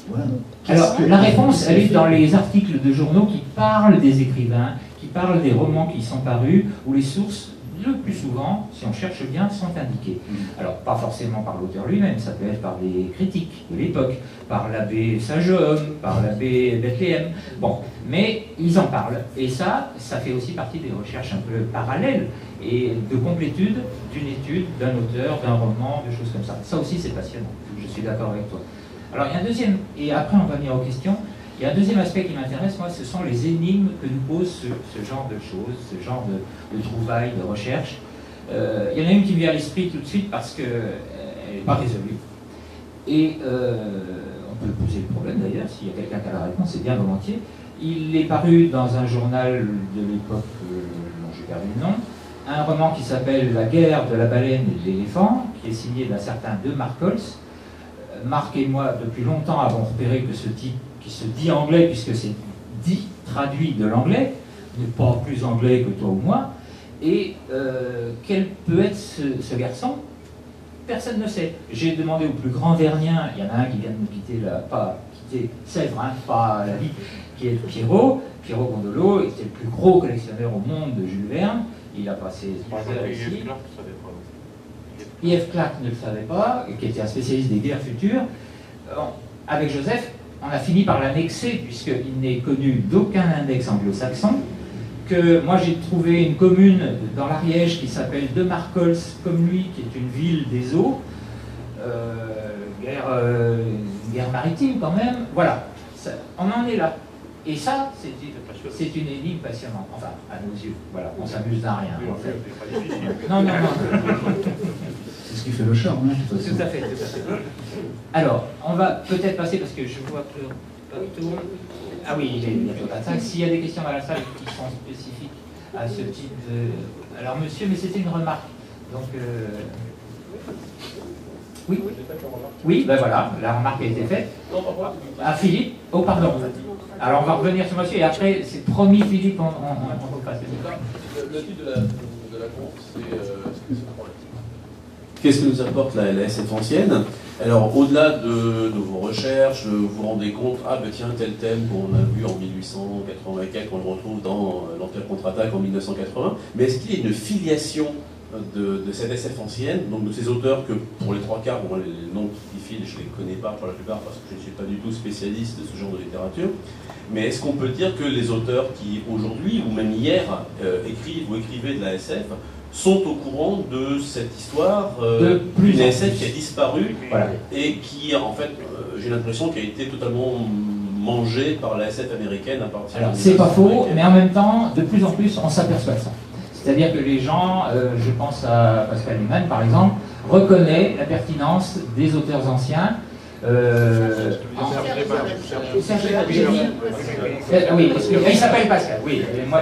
voilà. Alors, la réponse, elle est dans les articles de journaux qui parlent des écrivains, qui parlent des romans qui sont parus, où les sources, le plus souvent, si on cherche bien, sont indiquées. Alors, pas forcément par l'auteur lui-même, ça peut être par des critiques de l'époque, par l'abbé Saint-Jaume, par l'abbé Bethléem. Bon, mais ils en parlent. Et ça fait aussi partie des recherches un peu parallèles et de complétude d'une étude, d'un auteur, d'un roman, de choses comme ça. Ça aussi, c'est passionnant. Je suis d'accord avec toi. Alors, il y a un deuxième, et après on va venir aux questions. Il y a un deuxième aspect qui m'intéresse, moi, ce sont les énigmes que nous pose ce genre de choses, ce genre de trouvailles, de recherches. Il y en a une qui me vient à l'esprit tout de suite parce qu'elle n'est pas résolue. Et on peut poser le problème d'ailleurs, s'il y a quelqu'un qui a la réponse, c'est bien volontiers. Il est paru dans un journal de l'époque dont j'ai perdu le nom, un roman qui s'appelle La guerre de la baleine et de l'éléphant, qui est signé d'un certain De Marcols. Marc et moi, depuis longtemps, avons repéré que ce type qui se dit anglais, puisque c'est dit, traduit de l'anglais, n'est pas plus anglais que toi ou moi, et quel peut être ce garçon? Personne ne sait. J'ai demandé au plus grand Vernien, il y en a un qui vient de nous quitter, Sèvres, hein, pas la vie, qui est Pierrot Gondolo, était le plus gros collectionneur au monde de Jules Verne, il a passé 3 heures ici. I.F. Clarke ne le savait pas, qui était un spécialiste des guerres futures. Avec Joseph, on a fini par l'annexer, puisqu'il n'est connu d'aucun index anglo-saxon, que moi j'ai trouvé une commune dans l'Ariège qui s'appelle De Marcols, comme lui, qui est une ville des eaux, guerre maritime quand même, voilà, on en est là. Et ça, c'est une énigme passionnante, enfin, à nos yeux, voilà, on s'amuse d'un rien. En fait. Non. C'est ce qui fait le charme, hein, tout à fait. Alors, on va peut-être passer, parce que je vois que ah oui, il est bientôt 25. S'il y a des questions dans la salle qui sont spécifiques à ce type de... Alors, monsieur, mais c'était une remarque. Donc, oui, ben voilà, la remarque a été faite. Ah, Philippe. Oh, pardon. Alors, on va revenir sur monsieur, et après, c'est promis, Philippe, on repasse le micro. Le titre de la conférence, c'est qu'est-ce que nous apporte la SF ancienne? Alors, au-delà de vos recherches, vous vous rendez compte, ah ben tiens, tel thème qu'on a vu en 1884, qu'on le retrouve dans l'Empire contre-attaque en 1980, mais est-ce qu'il y a une filiation de cette SF ancienne, donc de ces auteurs que, pour les 3 quarts, bon, les noms qui filent, je ne les connais pas pour la plupart parce que je ne suis pas du tout spécialiste de ce genre de littérature, mais est-ce qu'on peut dire que les auteurs qui, aujourd'hui, ou même hier, écrivent ou écrivaient de la SF, sont au courant de cette histoire d'une SF qui a disparu, voilà, et qui, en fait, j'ai l'impression qu'elle a été totalement mangée par la SF américaine à partir de... Alors, c'est pas faux, mais en même temps, de plus en plus, on s'aperçoit de ça. C'est-à-dire que les gens, je pense à Pascal Lehmann, par exemple, reconnaît la pertinence des auteurs anciens. Oui, il s'appelle Pascal, oui,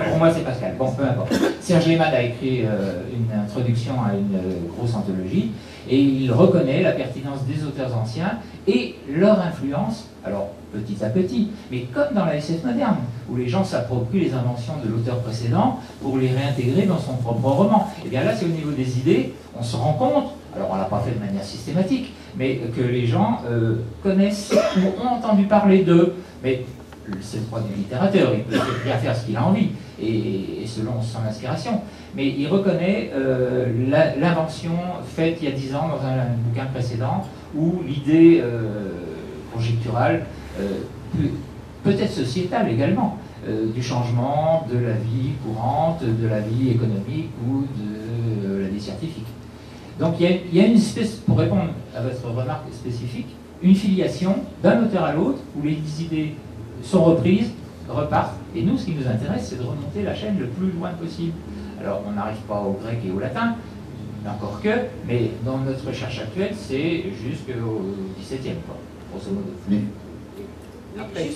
pour moi c'est Pascal, bon, peu importe. Serge Lehmann a écrit une introduction à une grosse anthologie, et il reconnaît la pertinence des auteurs anciens et leur influence, alors petit à petit, mais comme dans la SF moderne, où les gens s'approprient les inventions de l'auteur précédent pour les réintégrer dans son propre roman. Et bien là, c'est au niveau des idées, on se rend compte, alors on ne l'a pas fait de manière systématique, mais que les gens connaissent ou ont entendu parler d'eux. Mais c'est le droit du littérateur, il peut bien faire ce qu'il a envie, et selon son inspiration. Mais il reconnaît l'invention faite il y a 10 ans dans un bouquin précédent, où l'idée conjecturale, peut-être sociétale également, du changement de la vie courante, de la vie économique ou de la vie scientifique. Donc il y a une espèce, pour répondre à votre remarque spécifique, une filiation d'un auteur à l'autre, où les idées sont reprises, repartent. Et nous, ce qui nous intéresse, c'est de remonter la chaîne le plus loin possible. Alors, on n'arrive pas au grec et au latin, encore que, mais dans notre recherche actuelle, c'est jusqu'au XVIIe, quoi, grosso modo. Mais après,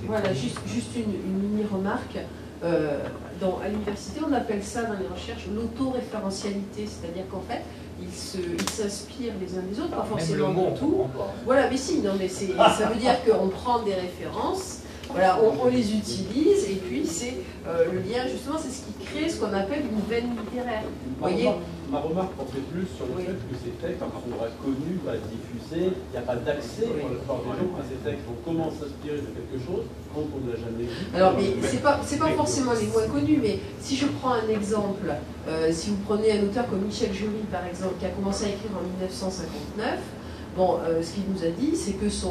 voilà, juste une mini-remarque. À l'université, on appelle ça dans les recherches l'autoréférentialité, c'est-à-dire qu'en fait, ils s'inspirent les uns des autres, pas forcément de tout. Voilà, mais si, non, mais ça veut dire qu'on prend des références, voilà, on les utilise, et puis c'est le lien, justement, c'est ce qui crée ce qu'on appelle une veine littéraire. Vous voyez ? Ma remarque portait plus sur le fait que ces textes sont pas connus, pas diffusés, il n'y a pas d'accès pour la plupart des gens à ces textes. Donc comment s'inspirer de quelque chose quand on ne l'a jamais vu? Alors, mais c'est pas forcément les moins connus, mais si je prends un exemple, si vous prenez un auteur comme Michel Jury, par exemple, qui a commencé à écrire en 1959, bon, ce qu'il nous a dit, c'est que ce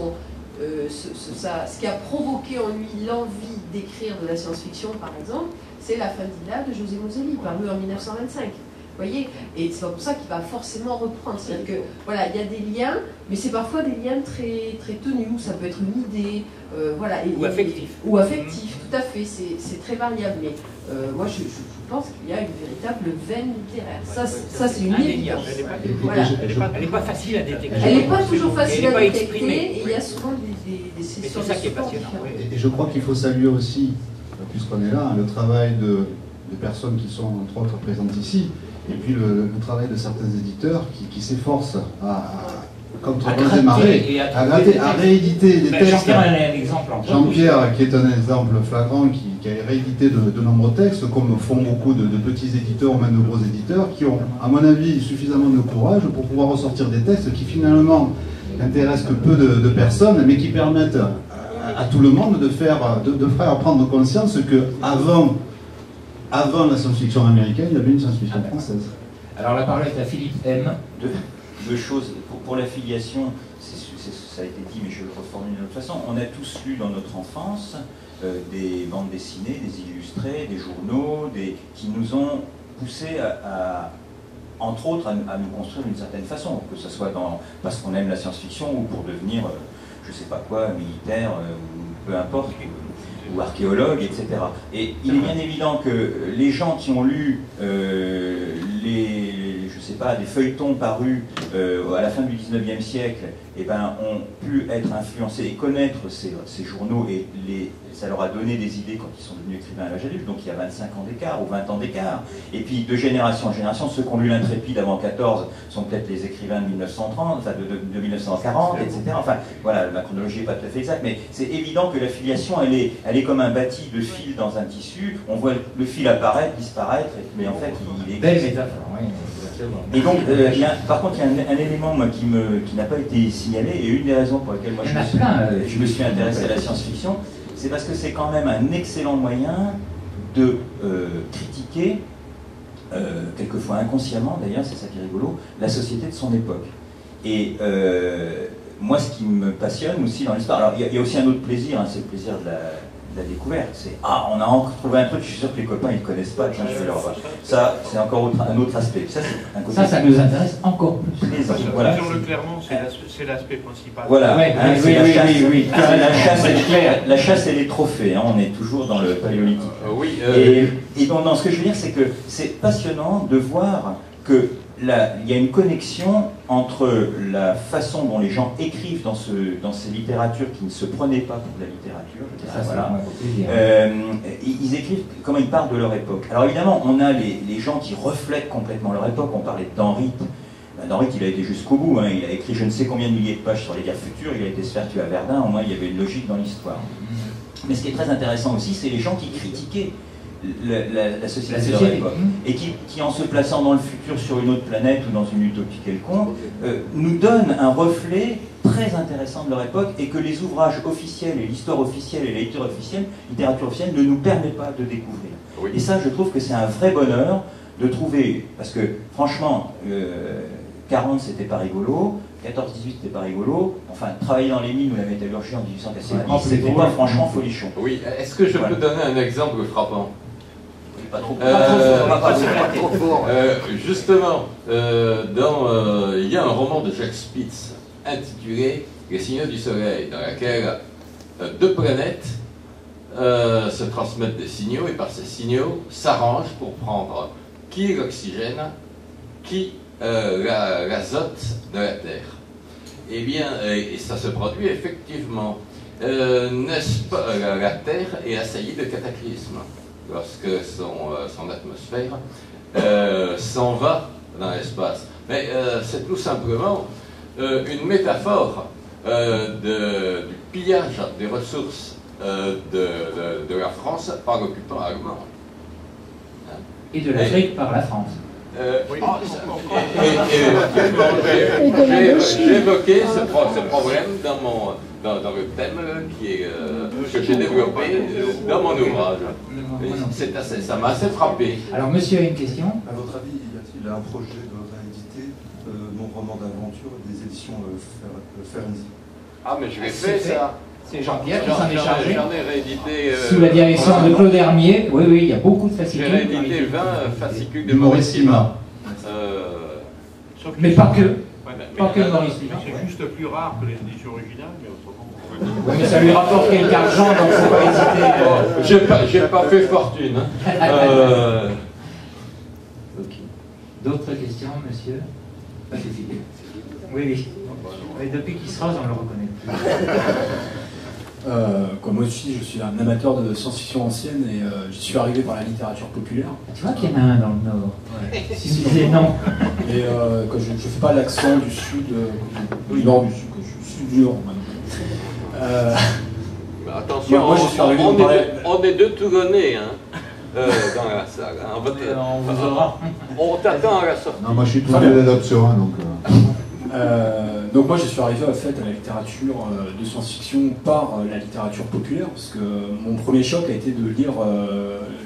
qui a provoqué en lui l'envie d'écrire de la science-fiction, par exemple, c'est La fin d'Ila de José Moselli, paru en 1925. Vous voyez, et c'est pour ça qu'il va forcément reprendre. C'est-à-dire que voilà, il y a des liens, mais c'est parfois des liens très, très tenus. Ça peut être une idée, voilà, ou affectif. Ou affectif, tout à fait. C'est très variable. Mais moi, je pense qu'il y a une véritable veine littéraire. Ça c'est une évidence. Elle n'est pas facile à détecter. Elle n'est pas toujours facile à détecter. Et il y a souvent des c'est ça qui est passionnant. Et je crois qu'il faut saluer aussi, puisqu'on est là, le travail de personnes qui sont entre autres présentes ici. Et puis le travail de certains éditeurs qui s'efforcent comme des marées, à rééditer des textes. Jean-Pierre, qui est un exemple flagrant, qui a réédité de nombreux textes, comme font beaucoup de petits éditeurs ou même de gros éditeurs, qui ont, à mon avis, suffisamment de courage pour pouvoir ressortir des textes qui finalement n'intéressent que peu de personnes, mais qui permettent à tout le monde de faire prendre conscience que avant la science-fiction américaine, il y avait une science-fiction française. Alors la parole est à Philippe M. Deux choses. Pour la filiation, ça a été dit, mais je le reformule d'une autre façon. On a tous lu dans notre enfance des bandes dessinées, des illustrés, des journaux, qui nous ont poussés entre autres, à nous construire d'une certaine façon, que ce soit parce qu'on aime la science-fiction ou pour devenir, je ne sais pas quoi, militaire, ou peu importe, ou archéologue, etc. Et il est bien évident que les gens qui ont lu des feuilletons parus à la fin du 19e siècle, ont pu être influencés et connaître ces journaux, et ça leur a donné des idées quand ils sont devenus écrivains à l'âge adulte, donc il y a 25 ans d'écart ou 20 ans d'écart. Et puis de génération en génération, ceux qui ont lu l'Intrépide avant 14 sont peut-être les écrivains de 1930, enfin de 1940, etc. Enfin voilà, la chronologie n'est pas tout à fait exacte, mais c'est évident que la filiation, elle est comme un bâti de fil dans un tissu. On voit le fil apparaître, disparaître, mais en fait il est... Belle métaphore, oui. Et donc, par contre, il y a un élément moi, qui n'a pas été signalé, et une des raisons pour lesquelles moi, je me suis intéressé à la science-fiction, c'est parce que c'est quand même un excellent moyen de critiquer, quelquefois inconsciemment d'ailleurs, c'est ça qui est rigolo, la société de son époque. Et moi, ce qui me passionne aussi dans l'histoire, alors il y a aussi un autre plaisir, c'est le plaisir de la découverte, c'est on a encore trouvé un truc, je suis sûr que les copains ils ne connaissent pas, tiens je vais leur voir. Ça c'est encore un autre aspect. Ça nous intéresse encore plus. Voilà. Sur le Clermont, c'est l'aspect principal. Voilà, oui. La chasse et les trophées, on est toujours dans le paléolithique. Et donc ce que je veux dire, c'est que c'est passionnant de voir que il y a une connexion entre la façon dont les gens écrivent dans ces littératures qui ne se prenaient pas pour de la littérature. Ils écrivent comment ils parlent de leur époque. Alors évidemment, on a les gens qui reflètent complètement leur époque. On parlait d'Henry. Henry, il a été jusqu'au bout. Il a écrit je ne sais combien de milliers de pages sur les guerres futures. Il a été se faire tuer à Verdun. Au moins, il y avait une logique dans l'histoire. Mais ce qui est très intéressant aussi, c'est les gens qui critiquaient la société de leur époque, et qui en se plaçant dans le futur sur une autre planète ou dans une utopie quelconque, nous donnent un reflet très intéressant de leur époque, et que les ouvrages officiels et l'histoire officielle et la littérature officielle ne nous permettent pas de découvrir. Oui. Et ça, je trouve que c'est un vrai bonheur de trouver, parce que franchement, 40 c'était pas rigolo, 14-18 c'était pas rigolo, enfin travailler dans les mines ou la métallurgie en 1890 c'était pas franchement folichon. Oui, est-ce que je peux donner un exemple frappant? Pas trop justement, il y a un roman de Jacques Spitz intitulée Les signaux du Soleil, dans laquelle deux planètes se transmettent des signaux et par ces signaux s'arrangent pour prendre qui l'oxygène, qui l'azote de la Terre. Eh bien, et ça se produit effectivement. N'est-ce pas, la Terre est assaillie de cataclysmes lorsque son atmosphère s'en va dans l'espace. Mais c'est tout simplement une métaphore du pillage des ressources de la France par l'occupant allemand. Et de l'Afrique par la France. J'ai évoqué ce problème dans le thème que j'ai développé dans mon ouvrage. Ça m'a assez frappé. Alors, monsieur a une question. À votre avis, y a-t-il un projet de rééditer mon roman d'aventure des éditions Ferenczi? Ah, mais je l'ai fait, ça. C'est Jean-Pierre qui s'en est chargé. J'en ai réédité. Sous la direction de Claude Hermier. Oui, il y a beaucoup de fascicules. J'ai réédité 20 fascicules de Maurice Lima. Mais pas que. Pas que Maurice Lima. C'est juste plus rare que les éditions originales, mais autrement. Oui, mais ça lui rapporte quelques argent, donc il ne faut pas hésiter. J'ai pas fait fortune. D'autres questions, monsieur? Pas suffisant. Oui. Et depuis qu'il se rase, on le reconnaît plus. Comme moi aussi, je suis un amateur de science-fiction ancienne et j'y suis arrivé par la littérature populaire. Tu vois qu'il y en a un dans le Nord. Ouais. Si tu disais non. Et quand je ne fais pas l'accent du sud, du nord du sud, que je suis du nord maintenant. Attention, moi, je suis arrivé on est deux Toulonnais dans la salle. On t'attend à la sortie. Non, moi je suis tout de l'adoption, donc. Donc moi je suis arrivé en fait à la littérature de science-fiction par la littérature populaire, parce que mon premier choc a été de lire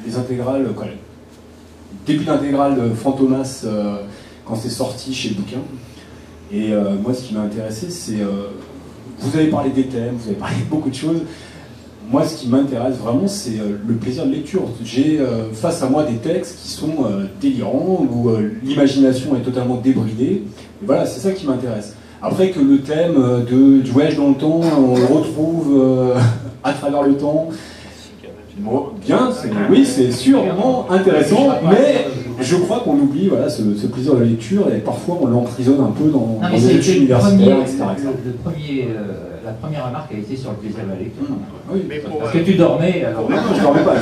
les intégrales, le début d'intégrale de Fantomas quand c'est sorti chez Bouquin. Et moi ce qui m'a intéressé c'est, vous avez parlé des thèmes, vous avez parlé de beaucoup de choses. Moi ce qui m'intéresse vraiment c'est le plaisir de lecture. J'ai face à moi des textes qui sont délirants, où l'imagination est totalement débridée. Et voilà, c'est ça qui m'intéresse. Après que le thème du voyage dans le temps, on le retrouve à travers le temps, bon, bien, oui, c'est sûrement intéressant, mais je crois qu'on oublie voilà, ce plaisir de lecture et parfois on l'emprisonne un peu dans les études universitaires, etc. La première remarque a été sur le plaisir de la lecture. Oui. Parce que tu dormais. Alors... Non, je dormais pas,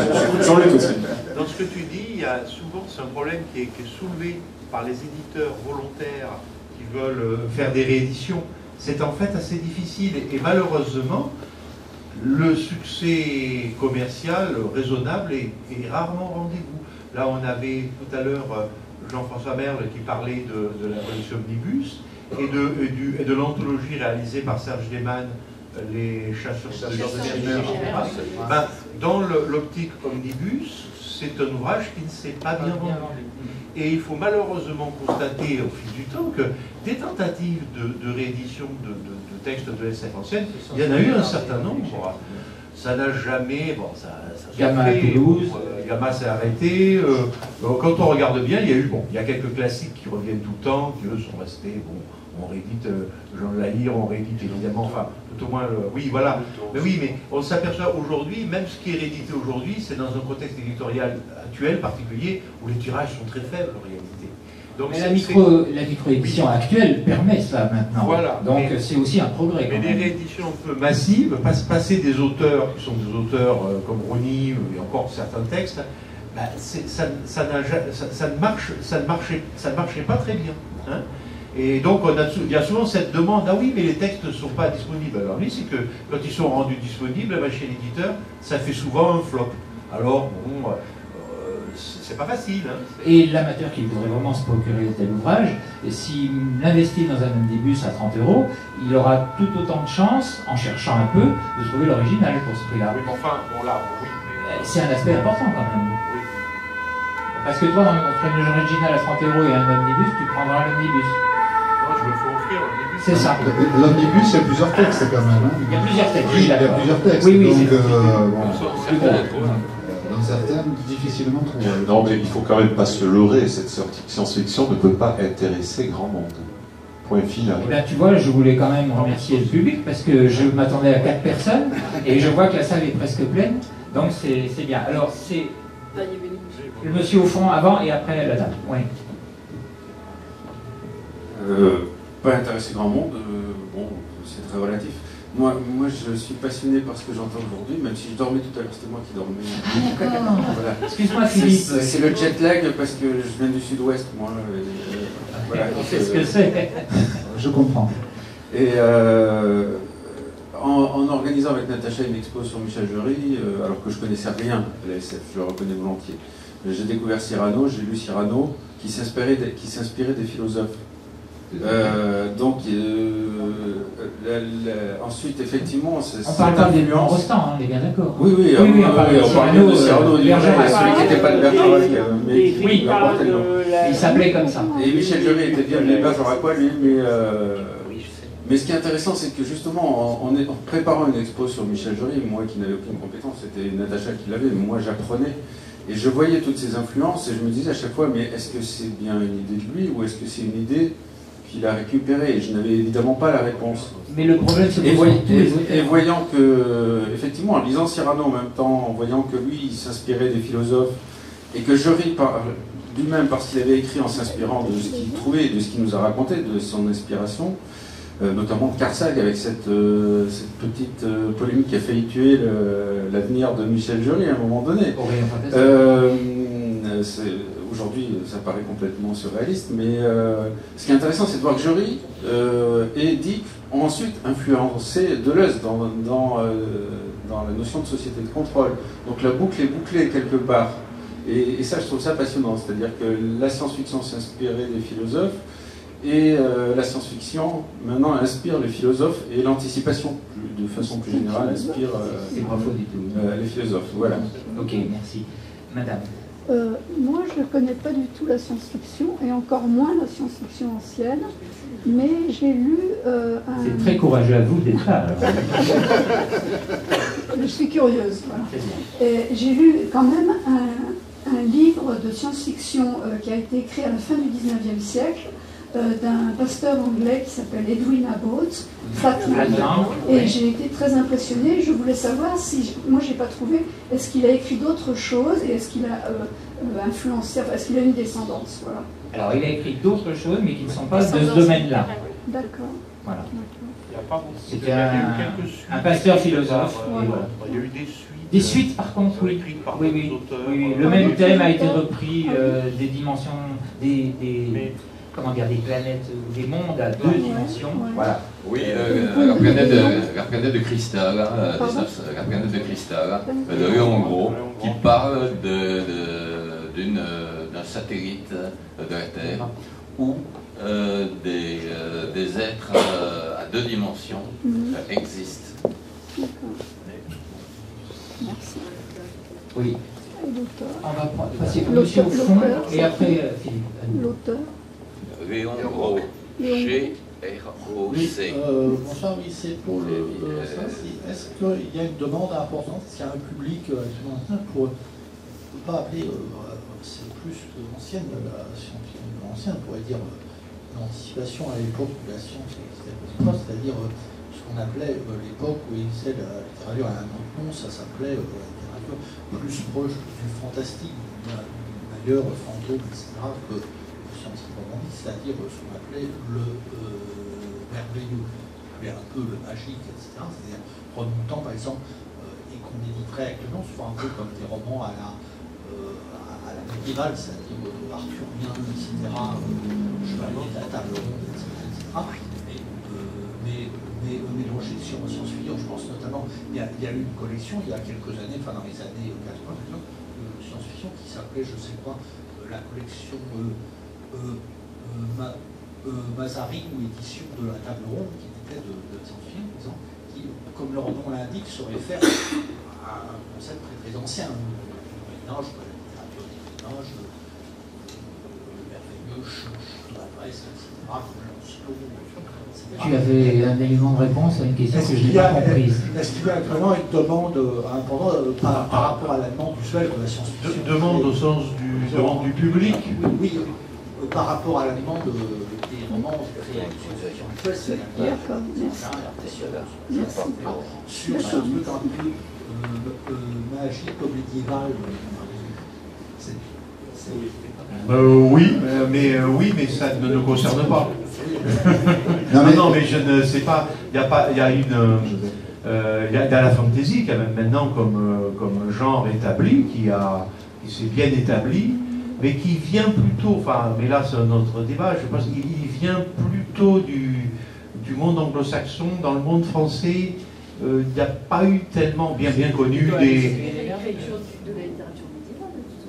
j'en lutte aussi. Dans ce que tu dis, il y a souvent, c'est un problème qui est soulevé par les éditeurs volontaires qui veulent faire des rééditions. C'est en fait assez difficile et malheureusement, le succès commercial raisonnable est rarement au rendez-vous. Là, on avait tout à l'heure Jean-François Merle qui parlait de la collection Omnibus et de l'anthologie réalisée par Serge Lehmann, Les chasseurs de Vermeer. Dans l'optique Omnibus, c'est un ouvrage qui ne s'est pas bien vendu. Et il faut malheureusement constater au fil du temps que des tentatives de réédition de textes de SF ancienne, il y en a eu un certain nombre. Ça n'a jamais... Bon, ça Gamma à Toulouse. Gamma s'est arrêté. Quand on regarde bien, il y a quelques classiques qui reviennent tout le temps, qui eux sont restés... Bon, on réédite Jean Lahire, on réédite évidemment, enfin, tout au moins, oui, voilà. Mais on s'aperçoit aujourd'hui, même ce qui est réédité aujourd'hui, c'est dans un contexte éditorial actuel, particulier, où les tirages sont très faibles en réalité. Donc, mais la micro-édition actuelle permet ça maintenant. Voilà. Donc c'est aussi un progrès. Mais les rééditions un peu massives, passer des auteurs qui sont des auteurs comme Rony et encore certains textes, ça ne marchait pas très bien. Hein. Et donc il y a souvent cette demande, ah oui mais les textes ne sont pas disponibles. Alors oui, c'est que quand ils sont rendus disponibles chez l'éditeur, ça fait souvent un flop. Alors bon, c'est pas facile. Hein. Et l'amateur qui voudrait vraiment se procurer tel ouvrage, s'il investit dans un omnibus à 30 €, il aura tout autant de chances, en cherchant un peu, de trouver l'original pour ce prix-là. Oui, mais enfin, bon là, oui. C'est un aspect important quand même. Oui. Parce que toi, entre une originale à 30 € et un omnibus, tu prendras l'omnibus. Je me fais offrir l'omnibus. C'est ça. L'omnibus, il y a plusieurs textes quand même. Hein. Il y a plusieurs textes. Oui, il y a plusieurs textes. Oui, donc, dans certains, difficilement trouvables. Non, mais il faut quand même pas se leurrer. Cette science-fiction ne peut pas intéresser grand monde. Point final. Eh bien, tu vois, je voulais quand même remercier le public parce que je m'attendais à 4 personnes et je vois que la salle est presque pleine, donc c'est bien. Alors, c'est le monsieur au fond avant et après la dame. Oui. Pas intéresser grand monde, bon, c'est très relatif. Moi, je suis passionné par ce que j'entends aujourd'hui, même si je dormais tout à l'heure, c'était moi qui dormais. Voilà. Excuse-moi, Philippe. C'est le jet lag parce que je viens du sud-ouest, moi. Voilà, on sait ce que c'est. Je comprends. Et en organisant avec Natacha une expo sur Michel Jury, alors que je connaissais rien à la SF, je le reconnais volontiers, j'ai découvert Cyrano, j'ai lu Cyrano, qui s'inspirait des philosophes. Ensuite, effectivement, on parle pas des Blancs Rostand, on est bien d'accord. Oui, on parle de Cyrano, celui qui n'était pas de Bergerac, mais qui rapportait le nom. Il s'appelait comme ça. Et Michel Jury était bien de Bergeracois, lui, mais ce qui est intéressant, c'est que justement, en préparant une expo sur Michel Jury, moi qui n'avais aucune compétence, c'était Natacha qui l'avait, mais moi j'apprenais. Et je voyais toutes ces influences et je me disais à chaque fois, mais est-ce que c'est bien une idée de lui ou est-ce que c'est une idée qu'il a récupérée? Et je n'avais évidemment pas la réponse. Mais le problème, c'est et voyant que, effectivement, en lisant Cyrano en même temps, en voyant que lui, il s'inspirait des philosophes et que Jury lui-même, parce qu'il avait écrit en s'inspirant de ce qu'il trouvait, de ce qu'il nous a raconté, de son inspiration, notamment de Carsag, avec cette petite polémique qui a failli tuer l'avenir de Michel Jury à un moment donné. Aujourd'hui, ça paraît complètement surréaliste, mais ce qui est intéressant, c'est de voir que Jury et Dick ont ensuite influencé Deleuze dans la notion de société de contrôle. Donc la boucle est bouclée quelque part. Et ça, je trouve ça passionnant. C'est-à-dire que la science-fiction s'inspirait des philosophes, et la science-fiction, maintenant, inspire les philosophes, et l'anticipation, de façon plus générale, inspire les philosophes. Voilà. Ok, merci. Madame. Moi, je ne connais pas du tout la science-fiction, et encore moins la science-fiction ancienne, mais j'ai lu C'est très courageux à vous d'être là. Je suis curieuse, voilà. Et j'ai lu quand même un livre de science-fiction qui a été écrit à la fin du 19e siècle, d'un pasteur anglais qui s'appelle Edwin Abbott, Flatland, et j'ai été très impressionnée. Je voulais savoir si, moi j'ai pas trouvé, est-ce qu'il a écrit d'autres choses et est-ce qu'il a influencé, enfin, est-ce qu'il a une descendance, voilà. Alors il a écrit d'autres choses, mais qui ne sont pas de ce domaine-là. D'accord. Voilà. C'était un pasteur philosophe. Voilà. Il y a eu des suites. Des suites, par contre, oui. Oui. Le même thème a été repris, des dimensions, comment dire, des planètes ou des mondes à 2 dimensions. Voilà. Oui, la planète de cristal, la planète de cristal de Léon Gros, qui parle d'un satellite de la Terre où des êtres à 2 dimensions existent. Merci. Oui. On va passer au monsieur au fond et après Philippe. L'auteur. Léon Gros, G-R-O-C. Bonsoir, oui, c'est pour ça. Est-ce qu'il y a une demande importante? Est-ce qu'il y a un public pour ne pas appeler, c'est plus ancienne, la science ancienne, on pourrait dire l'anticipation à l'époque où la science existait, c'est-à-dire ce qu'on appelait l'époque où il existait la littérature à un autre nom, ça s'appelait la littérature plus proche du fantastique, d'ailleurs fantôme, etc., que c'est-à-dire ce qu'on appelait le merveilleux, un peu le magique, etc. C'est-à-dire remontant par exemple, et qu'on éditerait actuellement, souvent un peu comme des romans à la médiévale, c'est-à-dire arthurien, etc., chevalier de la table ronde, etc. Mais mélangé de science-fiction, je pense notamment, il y a eu une collection il y a quelques années, enfin dans les années 80, de science-fiction qui s'appelait, je sais pas, la collection Mazarine ou édition de la table ronde, qui était de science-fiction, qui, comme leur nom l'indique, se réfère à un concept très ancien, le Moyen-Âge, la littérature du Moyen-Âge, le merveilleux, de la presse, etc., Tu avais un élément de réponse à une question que je n'ai pas comprise. Est-ce qu'il y a actuellement une demande par rapport à la demande usuelle de la science-fiction? Demande au sens du public? Oui. par rapport à la demande des romans créés avec une situation actuelle, c'est D'accord, merci. sur ce truc un peu magique, médiéval. Oui, mais ça ne nous concerne pas. non, mais je ne sais pas. Il y a la fantaisie quand même maintenant comme genre établi qui s'est bien établi, mais qui vient plutôt. Enfin, mais là c'est un autre débat. Je pense qu'il vient plutôt du monde anglo-saxon. Dans le monde français, il n'y a pas eu tellement bien connu des.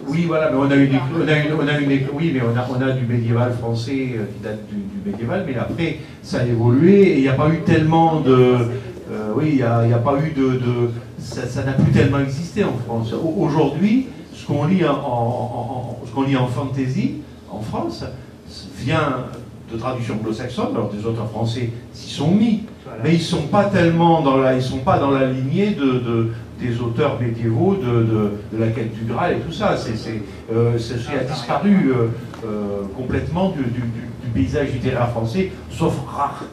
Oui, voilà, mais on a du médiéval français qui date du médiéval, mais après ça a évolué et il n'y a pas eu tellement de, il n'y a pas eu ça n'a plus tellement existé en France. Aujourd'hui, ce qu'on lit en fantasy en France vient de traduction anglo-saxonne. Alors des auteurs français s'y sont mis, mais ils sont pas tellement dans la lignée des auteurs médiévaux de la quête du Graal et tout ça. Ça a disparu complètement du paysage littéraire français, sauf rares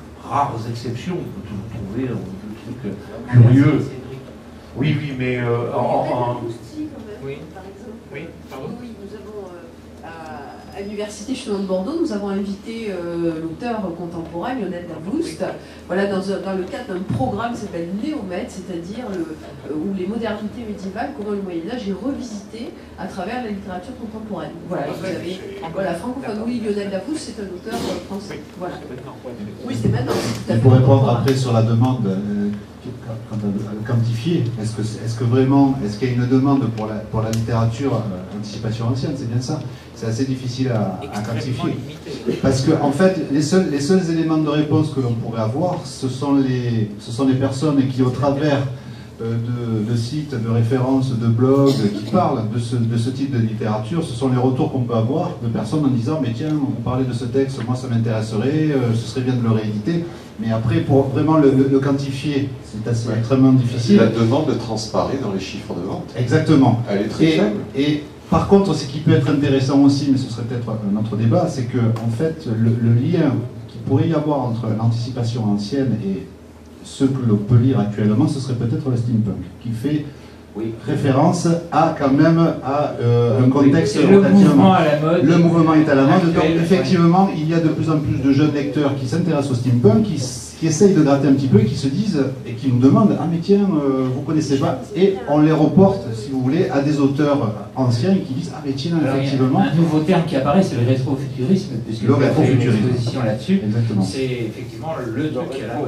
exceptions. On peut toujours trouver des trucs curieux. Oui, mais Oui, pardon. Oui, nous avons à l'université de Bordeaux, nous avons invité l'auteur contemporain Lionel Davoust, voilà, dans le cadre d'un programme qui s'appelle Néomède, c'est-à-dire où les modernités médiévales, comment le Moyen-Âge est revisité à travers la littérature contemporaine. Voilà, vous avez francophone, oui, Lionel Davoust, c'est un auteur français. Voilà. Oui, c'est maintenant. Pour répondre après sur la demande, quant à le quantifier, est-ce qu'il y a une demande pour la littérature anticipation ancienne, c'est bien ça? C'est assez difficile à quantifier. Parce que, en fait, les seuls éléments de réponse que l'on pourrait avoir, ce sont les personnes qui, au travers de sites, de références, de blogs qui parlent de ce type de littérature, ce sont les retours qu'on peut avoir de personnes en disant « mais tiens, on parlait de ce texte, moi ça m'intéresserait, ce serait bien de le rééditer ». Mais après, pour vraiment le quantifier, c'est extrêmement difficile. La demande transparaît dans les chiffres de vente. Exactement. Elle est très faible. Et par contre, ce qui peut être intéressant aussi, mais ce serait peut-être un autre débat, c'est que en fait, le lien qu'il pourrait y avoir entre l'anticipation ancienne et ce que l'on peut lire actuellement, ce serait peut-être le steampunk, qui fait référence à quand même à un contexte relativement... Le mouvement à la mode. Le mouvement est à la mode. Donc Actuel, effectivement, il y a de plus en plus de jeunes lecteurs qui s'intéressent au steampunk, qui essayent de gratter un petit peu, et qui se disent, et qui nous demandent « Ah mais tiens, vous connaissez pas ?» Et on les reporte, si vous voulez, à des auteurs anciens qui disent « Ah mais tiens, effectivement... » Un nouveau terme qui apparaît, c'est le rétrofuturisme, puisque le rétrofuturisme. Une exposition là-dessus. Exactement. C'est effectivement le truc qui est là.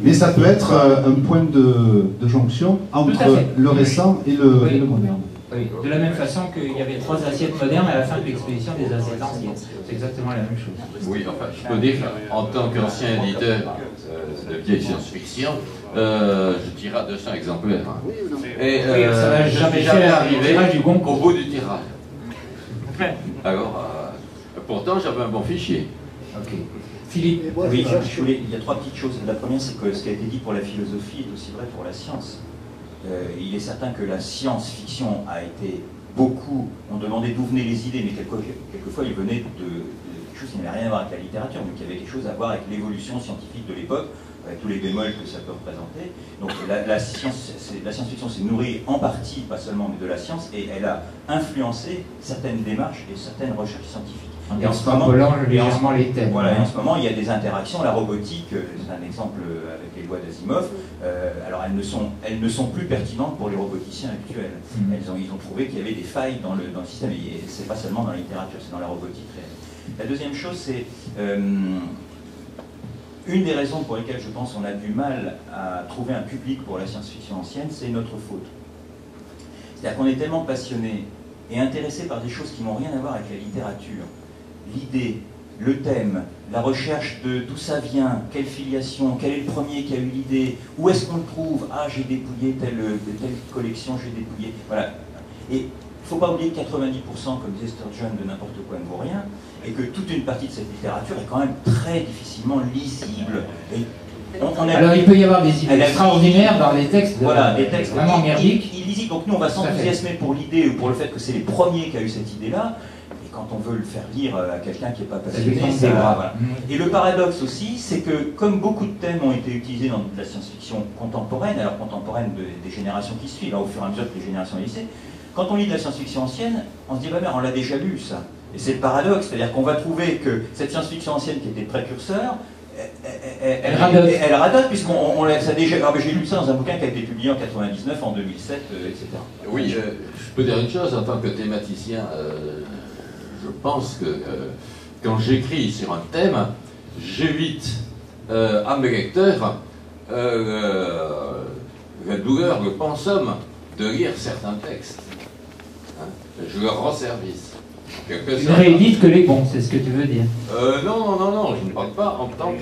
Mais ça peut être un point de jonction entre le récent et le moderne. Oui, de la même façon qu'il y avait 3 assiettes modernes à la fin de l'exposition des assiettes anciennes. C'est exactement la même chose. Oui, enfin, je peux dire, en tant qu'ancien éditeur de vieille science-fiction, je tire à 200 exemplaires. Hein. Et ça va jamais arrivé au bout du tirage. Alors, pourtant, j'avais un bon fichier. Ok. Philippe. Oui, il y a 3 petites choses. La première, c'est que ce qui a été dit pour la philosophie est aussi vrai pour la science. Il est certain que la science-fiction a été beaucoup... On demandait d'où venaient les idées, mais quelquefois ils venaient de quelque chose qui n'avait rien à voir avec la littérature, mais qui avait quelque chose à voir avec l'évolution scientifique de l'époque, avec tous les bémols que ça peut représenter. Donc la science-fiction s'est nourrie en partie, pas seulement, mais de la science, et elle a influencé certaines démarches et certaines recherches scientifiques. Et en ce moment, légèrement les thèmes. Voilà, et en ce moment, il y a des interactions. La robotique, c'est un exemple avec les lois d'Asimov. Alors, elles ne sont plus pertinentes pour les roboticiens actuels. Ils ont trouvé qu'il y avait des failles dans le système. Et c'est pas seulement dans la littérature, c'est dans la robotique réelle. La deuxième chose, c'est une des raisons pour lesquelles je pense qu'on a du mal à trouver un public pour la science-fiction ancienne, c'est notre faute. C'est-à-dire qu'on est tellement passionné et intéressé par des choses qui n'ont rien à voir avec la littérature. L'idée, le thème, la recherche de d'où ça vient, quelle filiation, quel est le premier qui a eu l'idée, où est-ce qu'on le trouve, ah j'ai dépouillé telle collection, j'ai dépouillé, voilà. Et il ne faut pas oublier que 90%, comme disait Sturgeon, de n'importe quoi ne vaut rien, et que toute une partie de cette littérature est quand même très difficilement lisible. Alors il peut y avoir des idées extraordinaires dans des textes, des textes vraiment merdiques. Illisibles, donc nous on va s'enthousiasmer pour l'idée ou pour le fait que c'est les premiers qui a eu cette idée-là, Et quand on veut le faire lire à quelqu'un qui n'est pas passionné, voilà. Et le paradoxe aussi, c'est que comme beaucoup de thèmes ont été utilisés dans la science-fiction contemporaine, alors contemporaine des générations qui suivent, au fur et à mesure que les générations lycées, quand on lit de la science-fiction ancienne, on se dit, bah merde, on l'a déjà lu ça. Et c'est le paradoxe, c'est-à-dire qu'on va trouver que cette science-fiction ancienne qui était précurseur, elle radote, puisqu'on l'a déjà... Ah, j'ai lu ça dans un bouquin qui a été publié en 99, en 2007, etc. Oui, je peux dire une chose, en tant que thématicien, je pense que quand j'écris sur un thème, j'évite à mes lecteurs la douleur, le pensum de lire certains textes. Hein, je leur rends service. Tu ne réédites que les bons, c'est ce que tu veux dire. Non, je ne parle pas en tant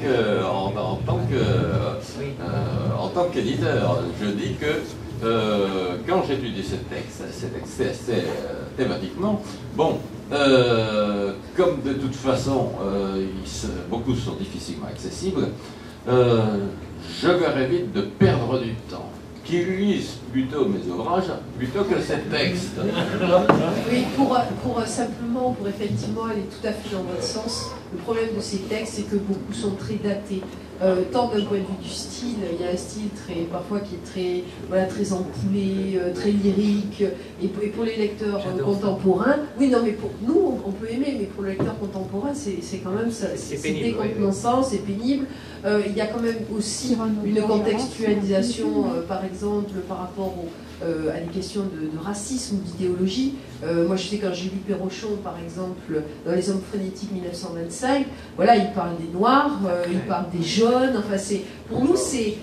qu'éditeur. Je dis que quand j'étudie ces textes thématiquement, bon, comme de toute façon, beaucoup sont difficilement accessibles, je leur évite de perdre du temps. Qu'ils lisent plutôt mes ouvrages plutôt que ces textes. Oui, pour effectivement aller tout à fait dans votre sens, le problème de ces textes, c'est que beaucoup sont très datés. Tant d'un point de vue du style, il y a un style parfois qui est très ampoulé, très lyrique, et pour les lecteurs contemporains, oui, non, mais pour nous, on peut aimer, mais pour le lecteur contemporain, c'est quand même, c'est décontenançant, c'est pénible. Il y a quand même aussi une contextualisation, par exemple, par rapport à des questions de racisme ou d'idéologie. Moi, je sais, quand j'ai lu Pérochon, par exemple, dans Les Hommes frénétiques 1925, voilà, il parle des Noirs, il parle des jaunes, enfin, pour nous, c'est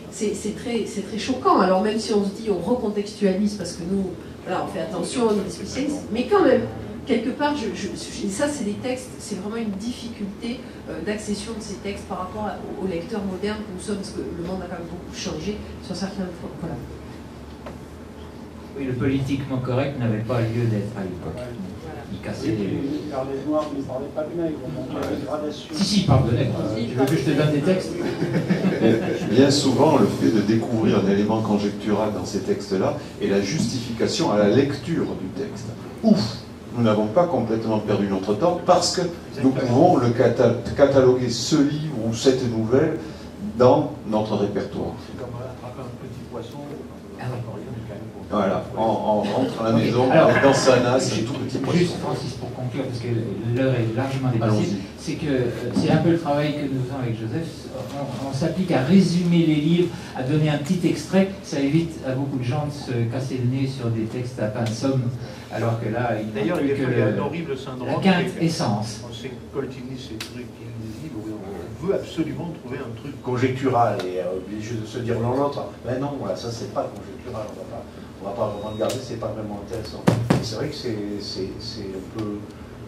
très choquant. Alors, même si on se dit, on recontextualise, parce que nous, voilà, on fait attention, on est des spécialistes, mais quand même, quelque part, ça, c'est des textes, c'est vraiment une difficulté d'accession de ces textes par rapport aux lecteurs modernes que nous sommes, parce que le monde a quand même beaucoup changé sur certains points. Voilà. Oui, le politiquement correct n'avait pas lieu d'être à l'époque. Il cassait les... Les Noirs ne parlaient pas de nègres, donc il y a des gradations. Si, il parle de nègres. Tu veux que je te donne des textes? Bien souvent, le fait de découvrir un élément conjectural dans ces textes-là est la justification à la lecture du texte. Ouf! Nous n'avons pas complètement perdu notre temps parce que nous pouvons le cataloguer, ce livre ou cette nouvelle, dans notre répertoire. C'est comme attraper un petit poisson. Voilà, on rentre à la maison, dans sa nasse, un tout petit poisson. Juste, Francis, pour conclure, parce que l'heure est largement dépassée, c'est que c'est un peu le travail que nous faisons avec Joseph. On s'applique à résumer les livres, à donner un petit extrait. Ça évite à beaucoup de gens de se casser le nez sur des textes à pensum, alors que là, il n'y a plus que il y a un horrible syndrome. La quinte essence. On s'est coltiné ces trucs illisibles où on veut absolument trouver un truc conjectural et obligé de se dire l'un l'autre. Ben non, voilà, ça c'est pas conjectural, on va pas vraiment regarder, c'est pas vraiment intéressant. Et c'est vrai que c'est un peu,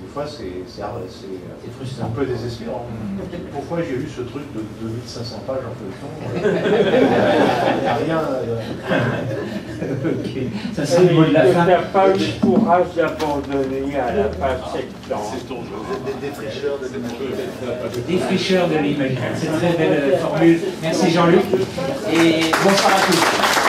des fois c'est un peu désespérant. Pourquoi j'ai lu ce truc de 2500 pages en feuilleton? Il n'y a rien. Okay. Ça c'est le mot de la fin. Tu n'as pas eu le courage d'abandonner à la page 70. C'est ton jeu. Vous êtes des défricheurs de l'imaginaire. Des défricheurs de l'imaginaire. C'est une très belle formule. Merci Jean-Luc. Et bonsoir à tous.